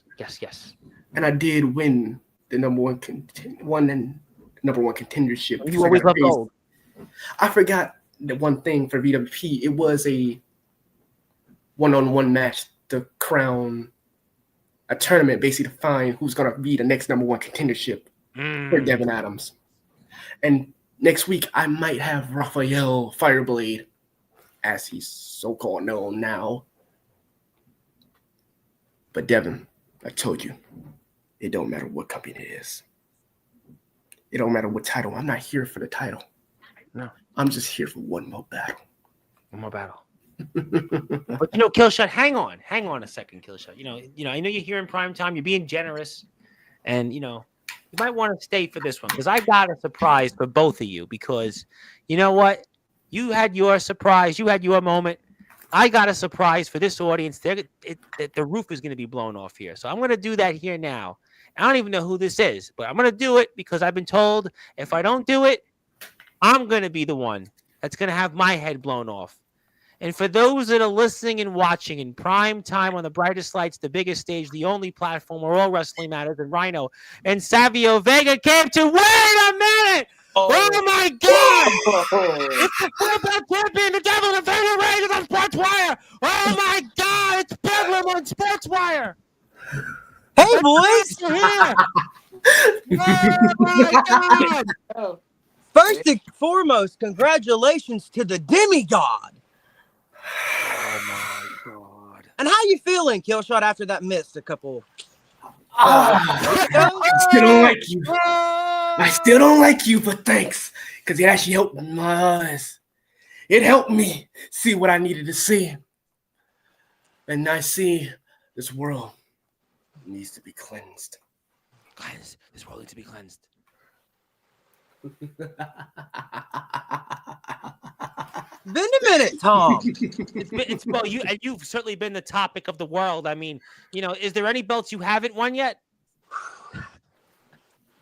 [SPEAKER 3] And I did win the number one contendership.
[SPEAKER 1] You always love gold.
[SPEAKER 3] I forgot the one thing for BWP. It was a one-on-one match to crown a tournament, basically to find who's going to be the next number one contendership for Devin Adams. And next week, I might have Raphael Fireblade, as he's so-called known now. But Devin, I told you, it don't matter what company it is. It don't matter what title. I'm not here for the title.
[SPEAKER 1] No.
[SPEAKER 3] I'm just here for one more battle.
[SPEAKER 1] One more battle. But Killshot, hang on a second, Killshot. I know you're here in prime time. You're being generous, and you might want to stay for this one because I got a surprise for both of you. Because you know what, you had your surprise, you had your moment. I got a surprise for this audience. The roof is going to be blown off here, so I'm going to do that here now. I don't even know who this is, but I'm going to do it because I've been told if I don't do it, I'm going to be the one that's going to have my head blown off. And for those that are listening and watching in prime time on the brightest lights, the biggest stage, the only platform where all wrestling matters, and Rhino and Savio Vega came to, wait a minute! Oh my God! It's the football champion, the Devil, the Vega Raiders on Sportzwire! Oh my God! It's Bedlam on Sportzwire!
[SPEAKER 5] Hey, boys!
[SPEAKER 1] Oh my God!
[SPEAKER 5] First and foremost, congratulations to the demigod.
[SPEAKER 1] Oh my God!
[SPEAKER 5] And how you feeling, Killshot, after that miss a couple?
[SPEAKER 3] I still don't like you. I still don't like you, but thanks, because it actually helped my eyes. It helped me see what I needed to see, and I see this world needs to be cleansed.
[SPEAKER 1] This world needs to be cleansed.
[SPEAKER 5] Been a minute, Tom.
[SPEAKER 1] Well, you've certainly been the topic of the world. I mean, is there any belts you haven't won yet?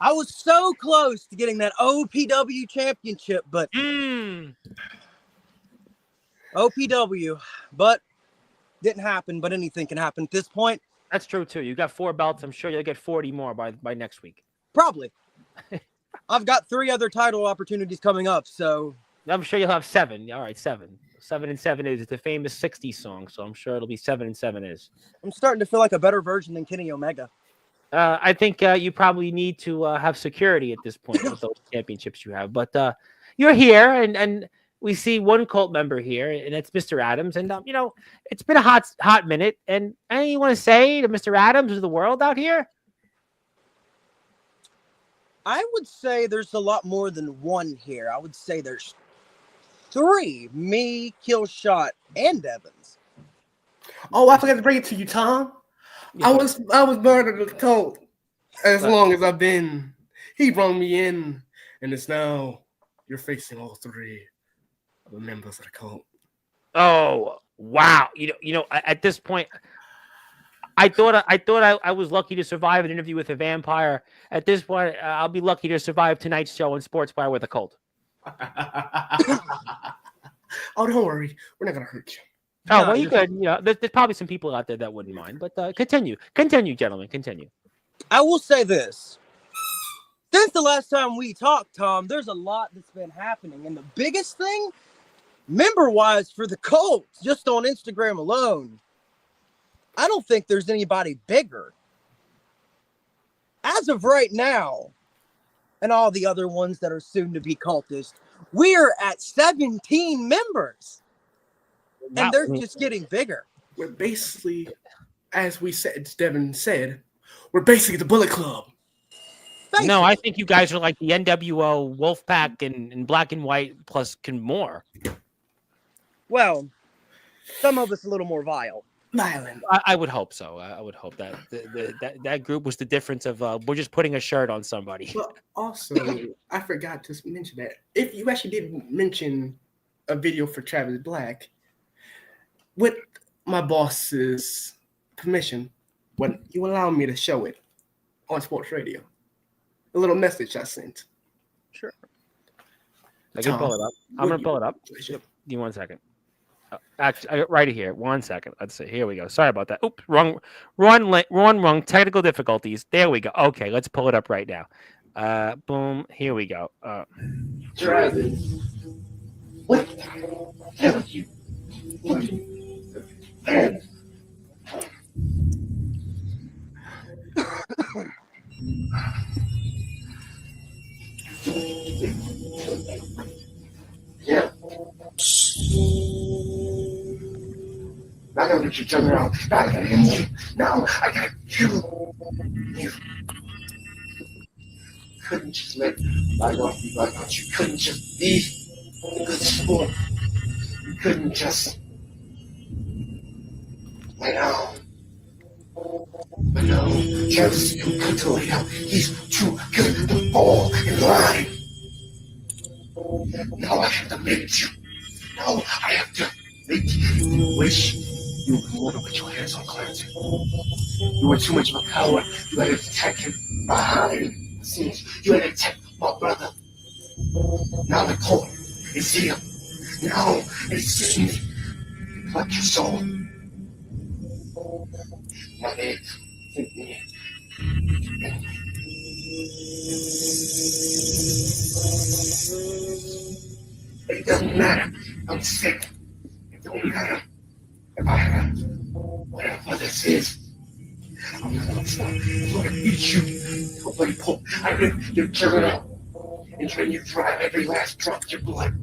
[SPEAKER 5] I was so close to getting that OPW championship, but OPW, but didn't happen. But anything can happen at this point.
[SPEAKER 1] That's true too. You got 4 belts. I'm sure you'll get 40 more by next week.
[SPEAKER 5] Probably. I've got 3 other title opportunities coming up, so
[SPEAKER 1] I'm sure you'll have 7. All right, 7. 7 and 7 is. It's a famous 60s song, so I'm sure it'll be 7 and 7 is.
[SPEAKER 5] I'm starting to feel like a better version than Kenny Omega.
[SPEAKER 1] I think you probably need to have security at this point with those championships you have. But you're here, and we see one cult member here, and it's Mr. Adams. And, it's been a hot minute. And anything you want to say to Mr. Adams of the world out here?
[SPEAKER 5] I would say there's a lot more than one here. I would say there's 3. Me, Killshot, and Evans.
[SPEAKER 3] Oh, I forgot to bring it to you, Tom. Yeah. I was part of the cult as long as I've been. He brought me in, and it's now you're facing all 3 of the members of the cult.
[SPEAKER 1] Oh wow! At this point, I thought I was lucky to survive an interview with a vampire. At this point, I'll be lucky to survive tonight's show on Sportswire with a cult.
[SPEAKER 3] Oh, don't worry. We're not gonna hurt you.
[SPEAKER 1] Oh,
[SPEAKER 5] No,
[SPEAKER 1] well, you
[SPEAKER 5] you're-
[SPEAKER 1] could. Yeah, there's probably some people out there that wouldn't mind. But continue, gentlemen, continue.
[SPEAKER 5] I will say this. Since the last time we talked, Tom, there's a lot that's been happening. And the biggest thing, member-wise, for the Colts, just on Instagram alone, I don't think there's anybody bigger. As of right now, and all the other ones that are soon to be cultists, we're at 17 members.
[SPEAKER 1] Wow.
[SPEAKER 5] And they're just getting bigger.
[SPEAKER 3] We're basically, as Devin said, we're basically the Bullet Club.
[SPEAKER 1] No, I think you guys are like the NWO Wolfpack in black and white plus more.
[SPEAKER 5] Well, some of us a little more vile.
[SPEAKER 3] Violent.
[SPEAKER 1] I would hope so. I would hope that that group was the difference of we're just putting a shirt on somebody.
[SPEAKER 3] Well, also, I forgot to mention that if you actually did mention a video for Travis Black, with my boss's permission, would you allow me to show it on sports radio? A little message I sent.
[SPEAKER 5] Sure.
[SPEAKER 1] I can pull it up. I'm gonna pull it up. Give me 1 second. Actually, I got right here. 1 second. Let's see. Here we go. Sorry about that. Oops, wrong. Technical difficulties. There we go. Okay, let's pull it up right now. Boom. Here we go.
[SPEAKER 6] Travis, what the hell are you doing? Yeah. Now I gotta get you turn around. Now I gotta hit you. Now I got you. You couldn't just let light off be like that. You couldn't just be a good sport. You couldn't just lay down. But no, Travis is too good to lay down. He's too good to fall in line. Now I have to make you. Now I have to make you wish you would want to put your hands on Clancy. You were too much of a coward. You had to attack him behind the scenes. You had to attack my brother. Now the court is here. Now it's sitting like your soul. Now they think me. It doesn't matter. I'm sick. It don't matter if I have whatever this is. I'm not gonna stop. I'm gonna beat you. Nobody pull. I rip your turn out. And when you drive every last drop of your blood,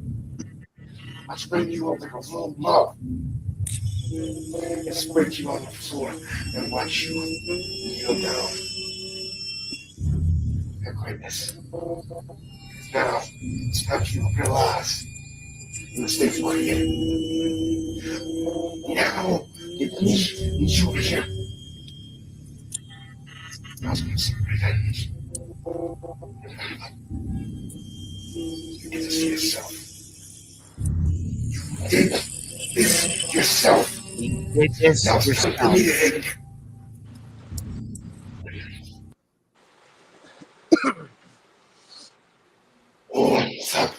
[SPEAKER 6] I spray you over the whole mouth. And spread you on the floor and watch you kneel down. Your greatness. Now, it's time for you to realize the mistakes were here. Now, get me and you over here. Now it's going to see revenge. You get to see yourself. You did this yourself.
[SPEAKER 1] It's
[SPEAKER 6] Now it's time for me to end it. Horns up.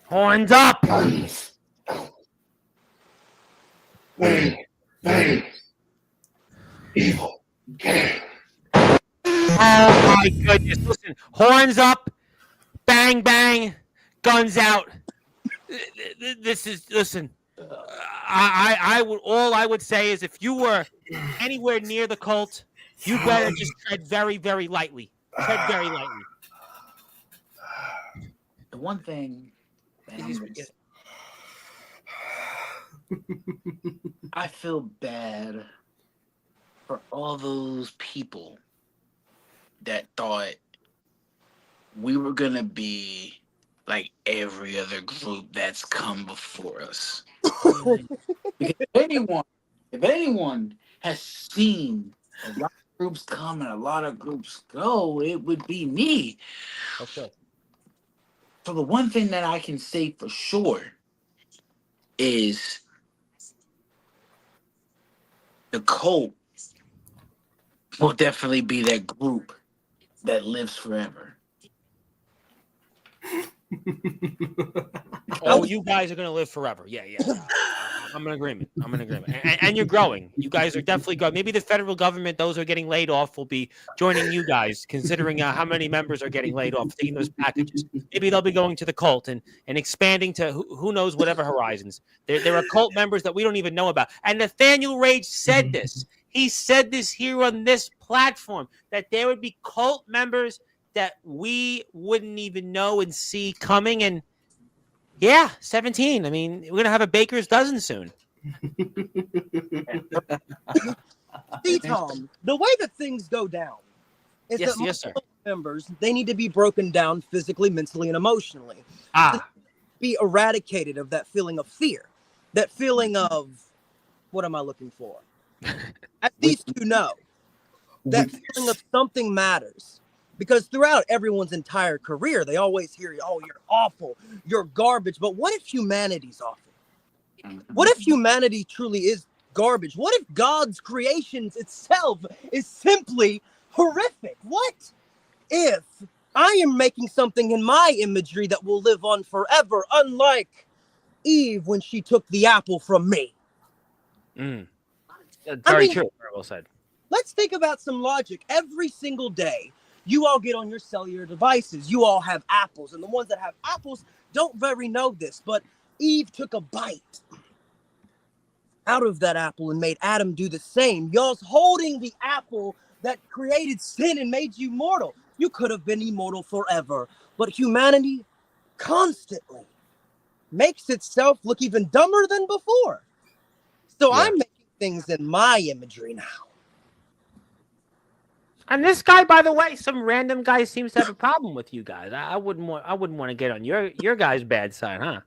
[SPEAKER 1] Horns up.
[SPEAKER 6] Guns out. Bang, bang. Evil gang.
[SPEAKER 1] Oh my goodness! Listen, horns up, bang bang, guns out. This is listen. I would all I would say is if you were anywhere near the cult, you better just tread very very lightly. Tread very lightly.
[SPEAKER 2] The one thing that I feel bad for all those people that thought we were gonna be like every other group that's come before us. Because if anyone has seen a lot of groups come and a lot of groups go, it would be me.
[SPEAKER 1] Okay.
[SPEAKER 2] So the one thing that I can say for sure is the cult will definitely be that group that lives forever.
[SPEAKER 1] Oh, you guys are going to live forever. Yeah. I'm in agreement. And you're growing. You guys are definitely growing. Maybe the federal government, those who are getting laid off, will be joining you guys, considering how many members are getting laid off, taking those packages. Maybe they'll be going to the cult and expanding to who knows whatever horizons. There are cult members that we don't even know about. And Nathaniel Rage said this. He said this here on this platform, that there would be cult members that we wouldn't even know and see coming. And yeah, 17. I mean, we're going to have a baker's dozen soon.
[SPEAKER 5] See, Tom, the way that things go down is that
[SPEAKER 1] yes, sir.
[SPEAKER 5] Members, they need to be broken down physically, mentally, and emotionally. Be eradicated of that feeling of fear, that feeling of, what am I looking for? As these two know, that feeling of something matters. Because throughout everyone's entire career, they always hear, oh, you're awful, you're garbage. But what if humanity's awful? What if humanity truly is garbage? What if God's creations itself is simply horrific? What if I am making something in my imagery that will live on forever, unlike Eve when she took the apple from me?
[SPEAKER 1] Very true. Very well said.
[SPEAKER 5] Let's think about some logic. Every single day, you all get on your cellular devices. You all have apples, and the ones that have apples don't very know this, but Eve took a bite out of that apple and made Adam do the same. Y'all's holding the apple that created sin and made you mortal. You could have been immortal forever, but humanity constantly makes itself look even dumber than before. So I'm making things in my imagery now.
[SPEAKER 1] And this guy, by the way, some random guy seems to have a problem with you guys. I wouldn't want to get on your guys' bad side, huh?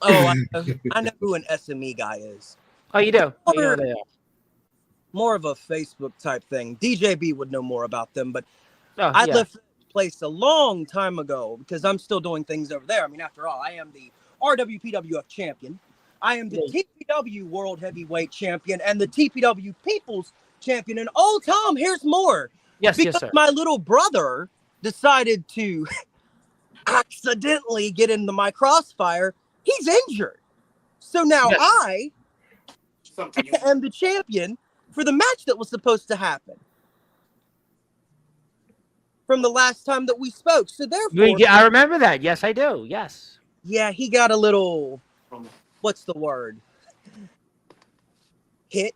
[SPEAKER 5] Oh, I know who an SME guy is.
[SPEAKER 1] Oh, you do?
[SPEAKER 5] More of a Facebook type thing. DJB would know more about them, but I left the place a long time ago because I'm still doing things over there. I mean, after all, I am the RWPWF champion. I am the TPW World Heavyweight Champion and the TPW People's Champion. And oh, Tom, here's more.
[SPEAKER 1] Yes,
[SPEAKER 5] because my little brother decided to accidentally get into my crossfire. He's injured. So now I am the champion for the match that was supposed to happen from the last time that we spoke. So therefore,
[SPEAKER 1] I remember that. Yes, I do. Yes.
[SPEAKER 5] Yeah, he got a little, what's the word? Hit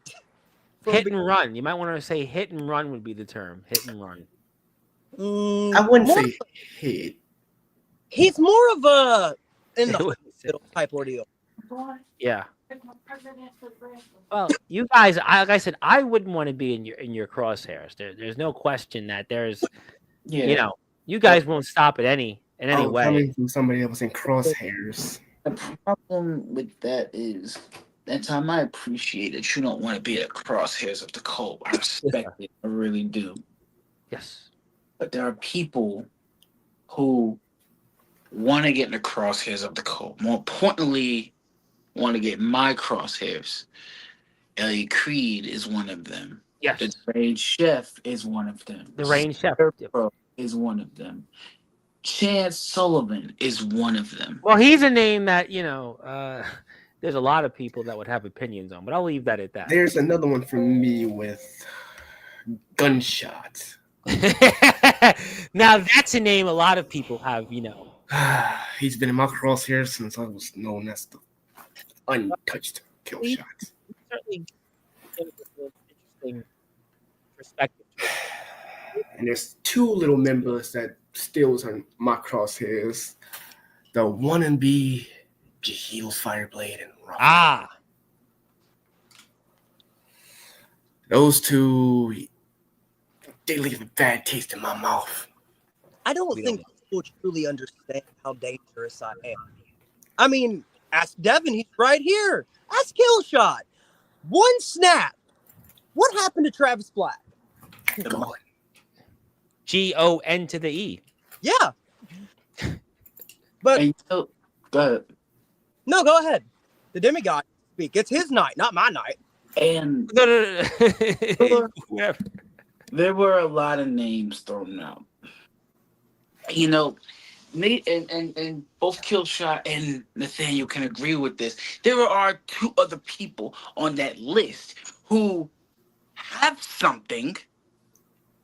[SPEAKER 1] and run. You might want to say hit and run would be the term. Hit and run.
[SPEAKER 3] I wouldn't say hit.
[SPEAKER 5] He's more of a in the hospital type ordeal.
[SPEAKER 1] Yeah. Well, you guys, like I said, I wouldn't want to be in your crosshairs. There's no question that there's, you guys won't stop at any way.
[SPEAKER 3] Coming from somebody that was in crosshairs.
[SPEAKER 2] The problem with that is that time I appreciate that you don't want to be at crosshairs of the cult. I respect it. I really do.
[SPEAKER 1] Yes.
[SPEAKER 2] But there are people who want to get in the crosshairs of the cult. More importantly, want to get my crosshairs. Elliot Creed is one of them.
[SPEAKER 1] Yes.
[SPEAKER 2] The Range Chef is one of them.
[SPEAKER 1] The Range Chef
[SPEAKER 2] is one of them. Chance Sullivan is one of them.
[SPEAKER 1] Well, he's a name that, there's a lot of people that would have opinions on, but I'll leave that at that.
[SPEAKER 3] There's another one for me with Gunshot.
[SPEAKER 1] Now, that's a name a lot of people have,
[SPEAKER 3] He's been in my crosshairs since I was known as the untouched kill shots.
[SPEAKER 1] Certainly interesting perspective.
[SPEAKER 3] And there's two little members that still was on my crosshairs. The one and B, Jahil's Fireblade and Rob. Those two, they leave a bad taste in my mouth.
[SPEAKER 5] I don't think people truly understand how dangerous I am. I mean, ask Devin, he's right here. Ask Killshot. One snap. What happened to Travis Black?
[SPEAKER 3] Gone.
[SPEAKER 1] Gon to the E.
[SPEAKER 5] Yeah. But
[SPEAKER 2] go ahead.
[SPEAKER 5] No, go ahead. The demigod speak. It's his night, not my night.
[SPEAKER 2] And
[SPEAKER 1] no.
[SPEAKER 2] There were a lot of names thrown out. Nate and both Killshot and Nathaniel can agree with this. There are two other people on that list who have something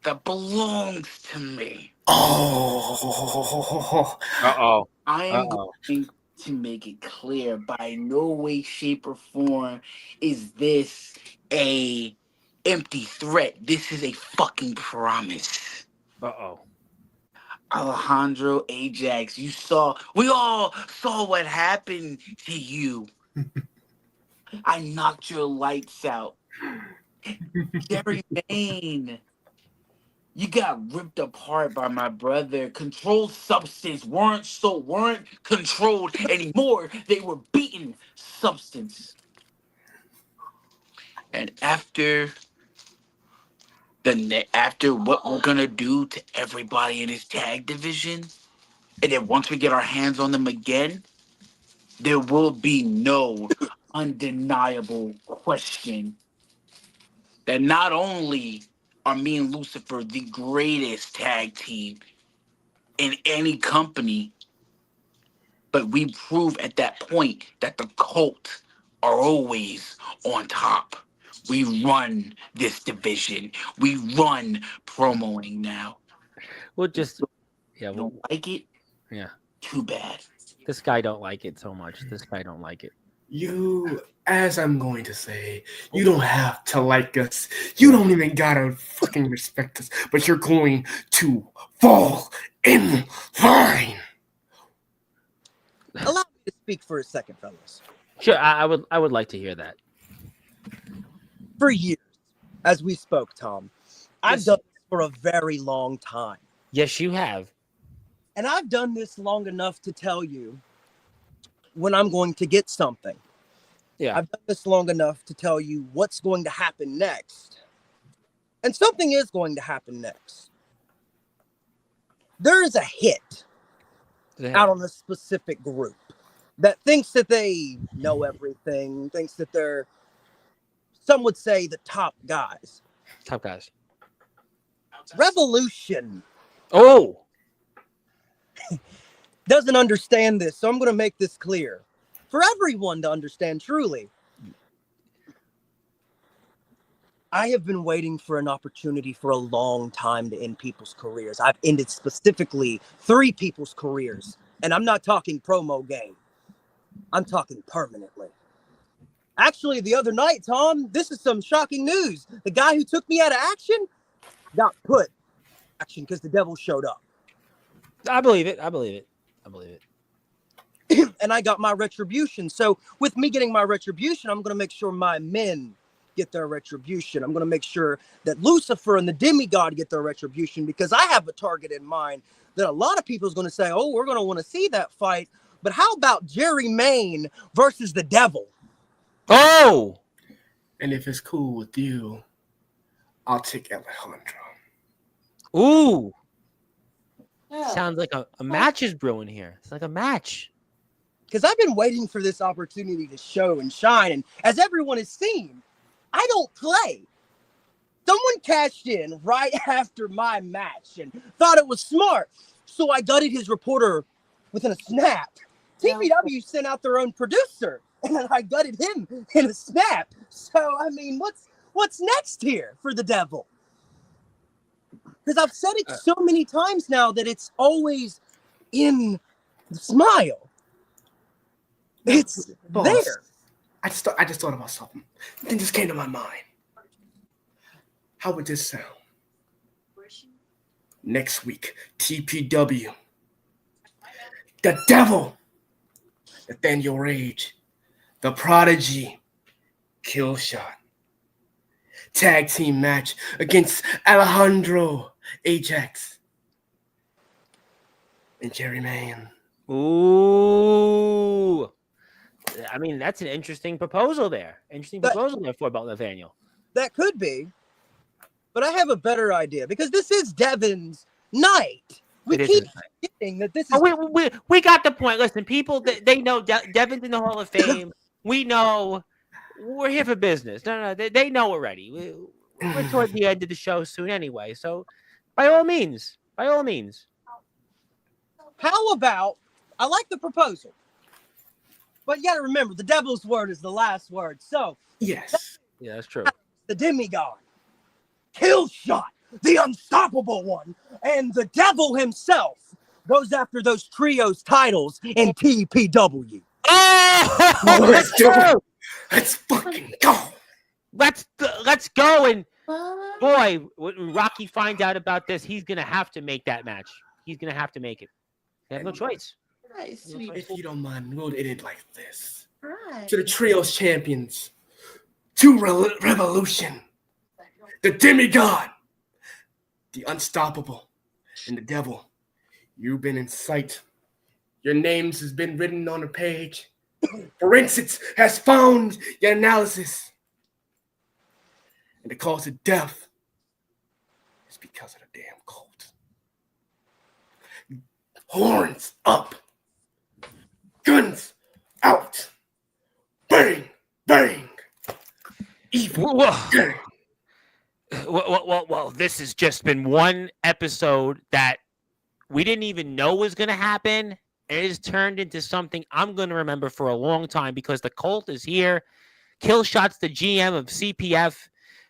[SPEAKER 2] that belongs to me.
[SPEAKER 3] Oh,
[SPEAKER 1] Uh-oh.
[SPEAKER 2] I am
[SPEAKER 1] Uh-oh.
[SPEAKER 2] going to make it clear by no way, shape, or form is this a empty threat. This is a fucking promise.
[SPEAKER 1] Uh-oh.
[SPEAKER 2] Alejandro Ajax, we all saw what happened to you. I knocked your lights out. Jerry Maine, you got ripped apart by my brother. Controlled substance weren't controlled anymore. They were beaten substance. And after what we're gonna do to everybody in his tag division, and then once we get our hands on them again, there will be no undeniable question that not only are me and Lucifer the greatest tag team in any company, but we prove at that point that the cult are always on top. We run this division. We run promoing now.
[SPEAKER 1] We'll just yeah,
[SPEAKER 2] You don't like it?
[SPEAKER 1] yeah.
[SPEAKER 2] Too bad.
[SPEAKER 1] This guy don't like it so much. This guy don't like it.
[SPEAKER 3] you, as I'm going to say, you don't have to like us. You don't even gotta fucking respect us, but you're going to fall in line.
[SPEAKER 5] Allow me to speak for a second, fellas.
[SPEAKER 1] Sure, I would like to hear that.
[SPEAKER 5] For years, as we spoke, Tom, I've
[SPEAKER 1] Yes.
[SPEAKER 5] done this for a very long time.
[SPEAKER 1] Yes, you have.
[SPEAKER 5] And I've done this long enough to tell you when I'm going to get something.
[SPEAKER 1] Yeah.
[SPEAKER 5] I've done this long enough to tell you what's going to happen next. And something is going to happen next. There is a hit out on a specific group that thinks that they know everything, thinks that they're, some would say, the top guys.
[SPEAKER 1] Top guys.
[SPEAKER 5] Revolution
[SPEAKER 1] Oh,
[SPEAKER 5] doesn't understand this, so I'm going to make this clear for everyone to understand truly. I have been waiting for an opportunity for a long time to end people's careers. I've ended specifically 3 people's careers, and I'm not talking promo game. I'm talking permanently. Actually, the other night, Tom, this is some shocking news. The guy who took me out of action got put in action because the devil showed up.
[SPEAKER 1] I believe it. I believe it. I believe it.
[SPEAKER 5] And I got my retribution. So with me getting my retribution, I'm going to make sure my men get their retribution. I'm going to make sure that Lucifer and the demigod get their retribution, because I have a target in mind that a lot of people is going to say, oh, we're going to want to see that fight. But how about Jerry Maine versus the devil?
[SPEAKER 1] Oh,
[SPEAKER 3] And if it's cool with you, I'll take Alejandro.
[SPEAKER 1] ooh. Sounds like a match is brewing here. It's like a match.
[SPEAKER 5] Because I've been waiting for this opportunity to show and shine. And as everyone has seen, I don't play. Someone cashed in right after my match and thought it was smart. So I gutted his reporter within a snap. TPW sent out their own producer, and then I gutted him in a snap. So, I mean, what's next here for the devil? Because I've said it so many times now that it's always in the smile. It's
[SPEAKER 3] Boss,
[SPEAKER 5] there.
[SPEAKER 3] I just thought about something. Something just came to my mind. How would this sound? Next week, TPW. The Devil, Nathaniel Rage, The Prodigy, Killshot. Tag team match against Alejandro Ajax and Jerry Maine.
[SPEAKER 1] Ooh. I mean, that's an interesting proposal there. Interesting proposal there for about Nathaniel.
[SPEAKER 5] That could be. But I have a better idea, because this is Devin's night. We keep forgetting that this is...
[SPEAKER 1] We got the point. Listen, people, they know Devin's in the Hall of Fame. We know we're here for business. No, they know already. We're toward the end of the show soon anyway. So by all means.
[SPEAKER 5] How about, I like the proposal, but you got to remember, the devil's word is the last word. So,
[SPEAKER 3] Yes.
[SPEAKER 1] Yeah, that's true.
[SPEAKER 5] the demigod, Killshot, the unstoppable one, and the devil himself goes after those trios titles in TPW.
[SPEAKER 3] Oh,
[SPEAKER 1] Oh,
[SPEAKER 3] let's do it. Let's fucking go.
[SPEAKER 1] let's go. And boy, when Rocky finds out about this, he's gonna have to make that match. He's gonna have to make it. They have no choice.
[SPEAKER 7] Nice, sweet.
[SPEAKER 3] If you don't mind, we'll end it like this.
[SPEAKER 7] Right.
[SPEAKER 3] To the trios champions, to Revolution, the demigod, the unstoppable, and the devil. You've been in sight. Your names has been written on a page. Forensics has found your analysis. And the cause of death is because of the damn cult. Horns up. Guns out. Bang, bang. Evil.
[SPEAKER 1] Whoa. Well, this has just been one episode that we didn't even know was going to happen. It has turned into something I'm going to remember for a long time because the cult is here. Killshot's the GM of CPF.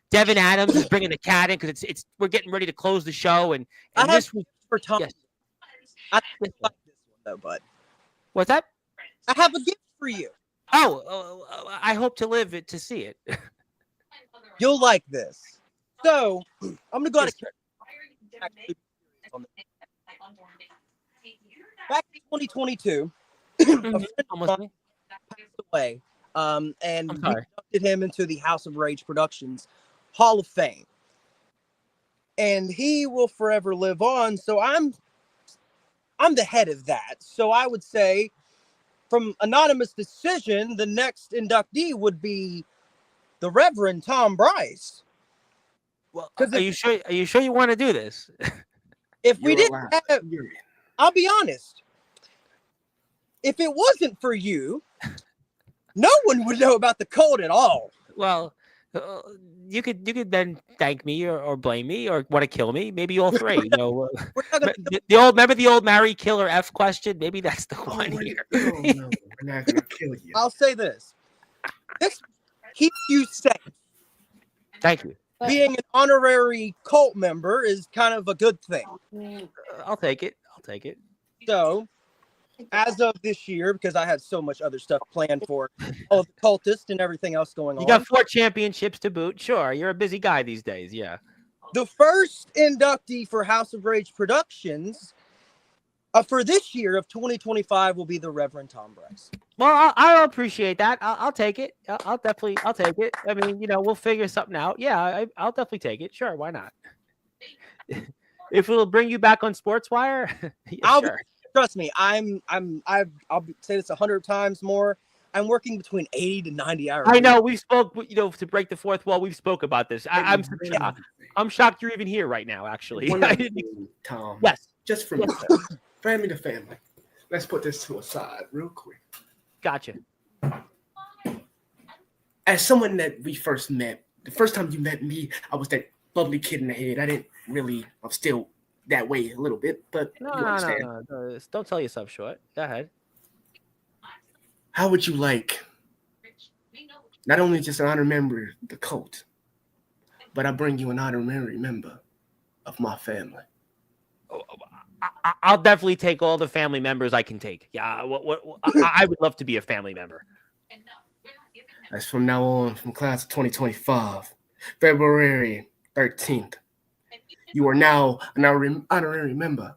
[SPEAKER 1] Devin Adams is bringing the cat in because we're getting ready to close the show. And this was
[SPEAKER 5] for Tom.
[SPEAKER 1] Yes.
[SPEAKER 5] I like this one though, bud.
[SPEAKER 1] What's that?
[SPEAKER 5] I have a gift for you.
[SPEAKER 1] Oh, I hope to live it to see it.
[SPEAKER 5] You'll like this. So I'm gonna go ahead and back in 2022, a friend of mine passed away, and we inducted him into the House of Rage Productions Hall of Fame, and he will forever live on. So I'm the head of that. So I would say, from anonymous decision, the next inductee would be the Reverend Tom Bryce.
[SPEAKER 1] Well, are you sure? Are you sure you want to do this?
[SPEAKER 5] If we didn't have, I'll be honest. If it wasn't for you, no one would know about the cult at all.
[SPEAKER 1] Well, you could then thank me or blame me or want to kill me. Maybe all three. You know, remember the old marry, kill, or F question? Maybe that's the one here.
[SPEAKER 3] No, we're not gonna kill you.
[SPEAKER 5] I'll say this: this keeps you safe.
[SPEAKER 1] Thank you.
[SPEAKER 5] Being an honorary cult member is kind of a good thing.
[SPEAKER 1] I'll take it. I'll take it.
[SPEAKER 5] So, as of this year, because I had so much other stuff planned for all the cultists and everything else going on.
[SPEAKER 1] You got 4 championships to boot. Sure, you're a busy guy these days. Yeah.
[SPEAKER 5] The first inductee for House of Rage Productions for this year of 2025 will be the Reverend Tom Bryce.
[SPEAKER 1] Well, I'll appreciate that. I'll take it. I'll take it. I mean, we'll figure something out. Yeah, I'll definitely take it. Sure, why not? If it'll bring you back on Sportswire, yeah, sure.
[SPEAKER 5] Trust me, I'll say this 100 times more. I'm working between 80 to 90 hours.
[SPEAKER 1] I know we spoke. To break the fourth wall, we've spoke about this. I'm shocked you're even here right now. Actually,
[SPEAKER 3] Tom.
[SPEAKER 1] Yes,
[SPEAKER 3] just for me, family to family. Let's put this to a side real quick.
[SPEAKER 1] Gotcha.
[SPEAKER 3] As someone that we first met, the first time you met me, I was that bubbly kid in the head. I'm still that way a little bit, but
[SPEAKER 1] No. Don't sell yourself short. Go ahead.
[SPEAKER 3] How would you like not only just an honorary member of the cult, but I bring you an honorary member of my family?
[SPEAKER 1] I'll definitely take all the family members I can take. Yeah, I would love to be a family member.
[SPEAKER 3] As from now on, from class of 2025, February 13th, you are now an honorary member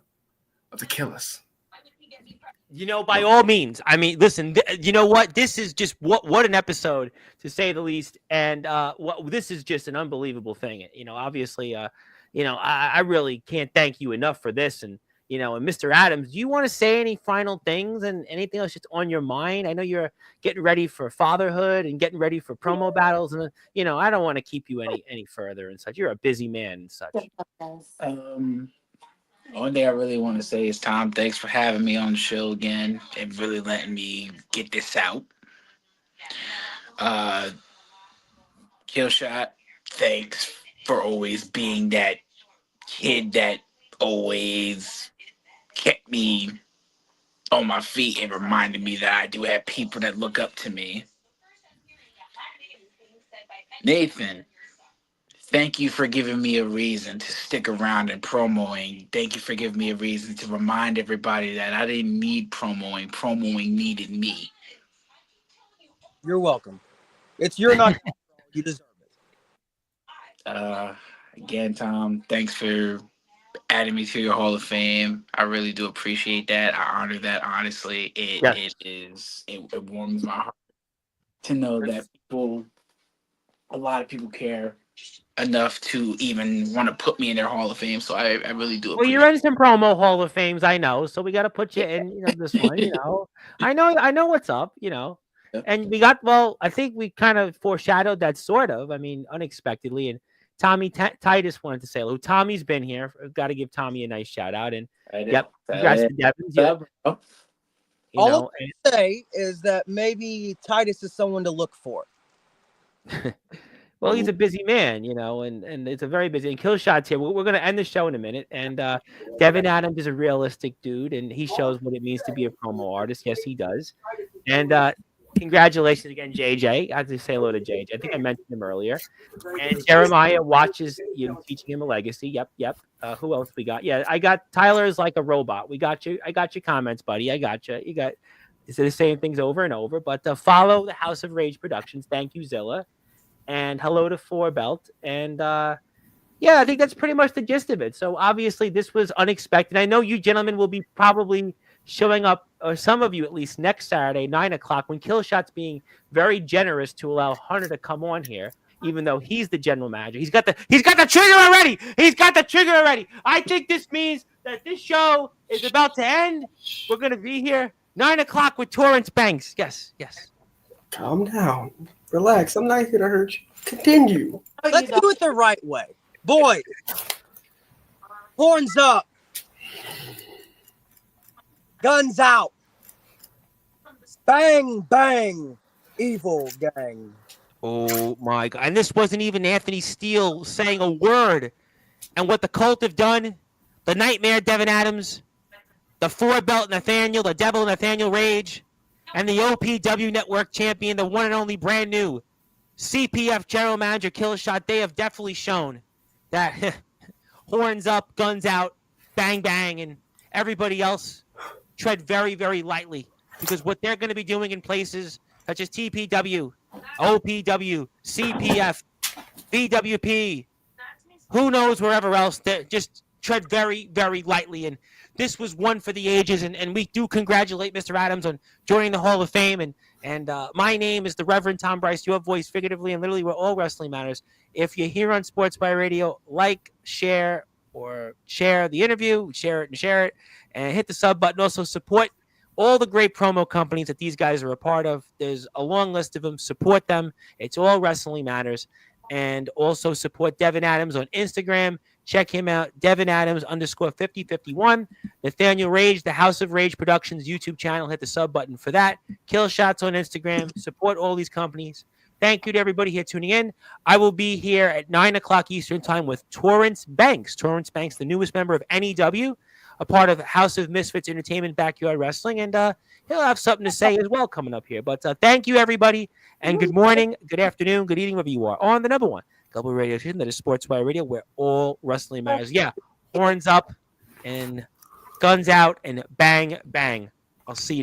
[SPEAKER 3] of the Killers.
[SPEAKER 1] By all means. I mean, listen. You know what? This is just what an episode, to say the least. And this is just an unbelievable thing. Obviously, I really can't thank you enough for this. And and Mr. Adams, do you want to say any final things and anything else just on your mind? I know you're getting ready for fatherhood and getting ready for promo battles, and I don't want to keep you any further and such. You're a busy man and such.
[SPEAKER 2] One thing I really want to say is, Tom, thanks for having me on the show again and really letting me get this out. Killshot, thanks for always being that kid that always kept me on my feet, it reminded me that I do have people that look up to me. Nathan, thank you for giving me a reason to stick around and promoing. Thank you for giving me a reason to remind everybody that I didn't need promoing. Promoing needed me.
[SPEAKER 5] You're welcome. It's your not. You deserve it.
[SPEAKER 2] Again, Tom, thanks for adding me to your Hall of Fame. I really do appreciate that. I honor that. Honestly, it warms my heart to know that a lot of people care enough to even want to put me in their Hall of Fame. So I really do
[SPEAKER 1] Well,
[SPEAKER 2] appreciate
[SPEAKER 1] you're in some promo Hall of Fames, I know. So we got to put you
[SPEAKER 2] it.
[SPEAKER 1] in, this one. I know what's up.
[SPEAKER 2] Yeah.
[SPEAKER 1] And I think we kind of foreshadowed that sort of. I mean, unexpectedly. And Tommy Titus wanted to say hello. Tommy's been here. Got to give Tommy a nice shout out. And yep, congrats to Devin.
[SPEAKER 5] All I can say is that maybe Titus is someone to look for.
[SPEAKER 1] Well, he's a busy man, and it's a very busy. And Killshot's here. We're going to end the show in a minute. And Devin Adams is a realistic dude, and he shows what it means to be a promo artist. Yes, he does. And congratulations again, JJ. I have to say hello to JJ. I think I mentioned him earlier. And Jeremiah watches you teaching him a legacy. Yep. Who else we got? Yeah, I got Tyler's like a robot. We got you. I got your comments, buddy. I got you. You got the same things over and over. But follow the House of Rage Productions. Thank you, Zilla. And hello to Four Belt. And I think that's pretty much the gist of it. So obviously this was unexpected. I know you gentlemen will be probably showing up, or some of you at least, next Saturday, 9:00, when Killshot's being very generous to allow Hunter to come on here, even though he's the general manager. He's got the trigger already. He's got the trigger already. I think this means that this show is about to end. We're going to be here 9:00 with Torrance Banks. Yes.
[SPEAKER 3] Calm down. Relax. I'm not here to hurt you. Continue.
[SPEAKER 5] Let's do it the right way. Boys, horns up. Guns out. Bang, bang. Evil gang.
[SPEAKER 1] Oh, my God. And this wasn't even Anthony Steele saying a word. And what the Cult have done, the Nightmare Devin Adams, the Four Belt Nathaniel, the Devil Nathaniel Rage, and the OPW Network champion, the one and only brand new CPF general manager Killshot, they have definitely shown that horns up, guns out, bang, bang, and everybody else tread very, very lightly, because what they're going to be doing in places such as TPW, OPW, CPF, VWP, who knows wherever else, they just tread very, very lightly. And this was one for the ages, and we do congratulate Mr. Adams on joining the Hall of Fame. And my name is the Reverend Tom Bryce, your voice figuratively and literally where all wrestling matters. If you're here on Sportzwire Radio, like, share the interview, share it, and hit the sub button. Also support all the great promo companies that these guys are a part of. There's a long list of them. Support them. It's all wrestling matters. And also support Devin Adams on Instagram. Check him out, Devin Adams _5051. Nathaniel Rage, the House of Rage Productions YouTube channel. Hit the sub button for that. Kill Shots on Instagram. Support all these companies. Thank you to everybody here tuning in. I will be here at 9:00 Eastern Time with Torrance Banks. Torrance Banks, the newest member of NEW, a part of House of Misfits Entertainment Backyard Wrestling. And he'll have something to say as well coming up here. But thank you, everybody. And good morning, good afternoon, good evening, wherever you are on the number one global radio station that is Sportswire Radio, where all wrestling matters. Yeah, horns up and guns out and bang, bang. I'll see you.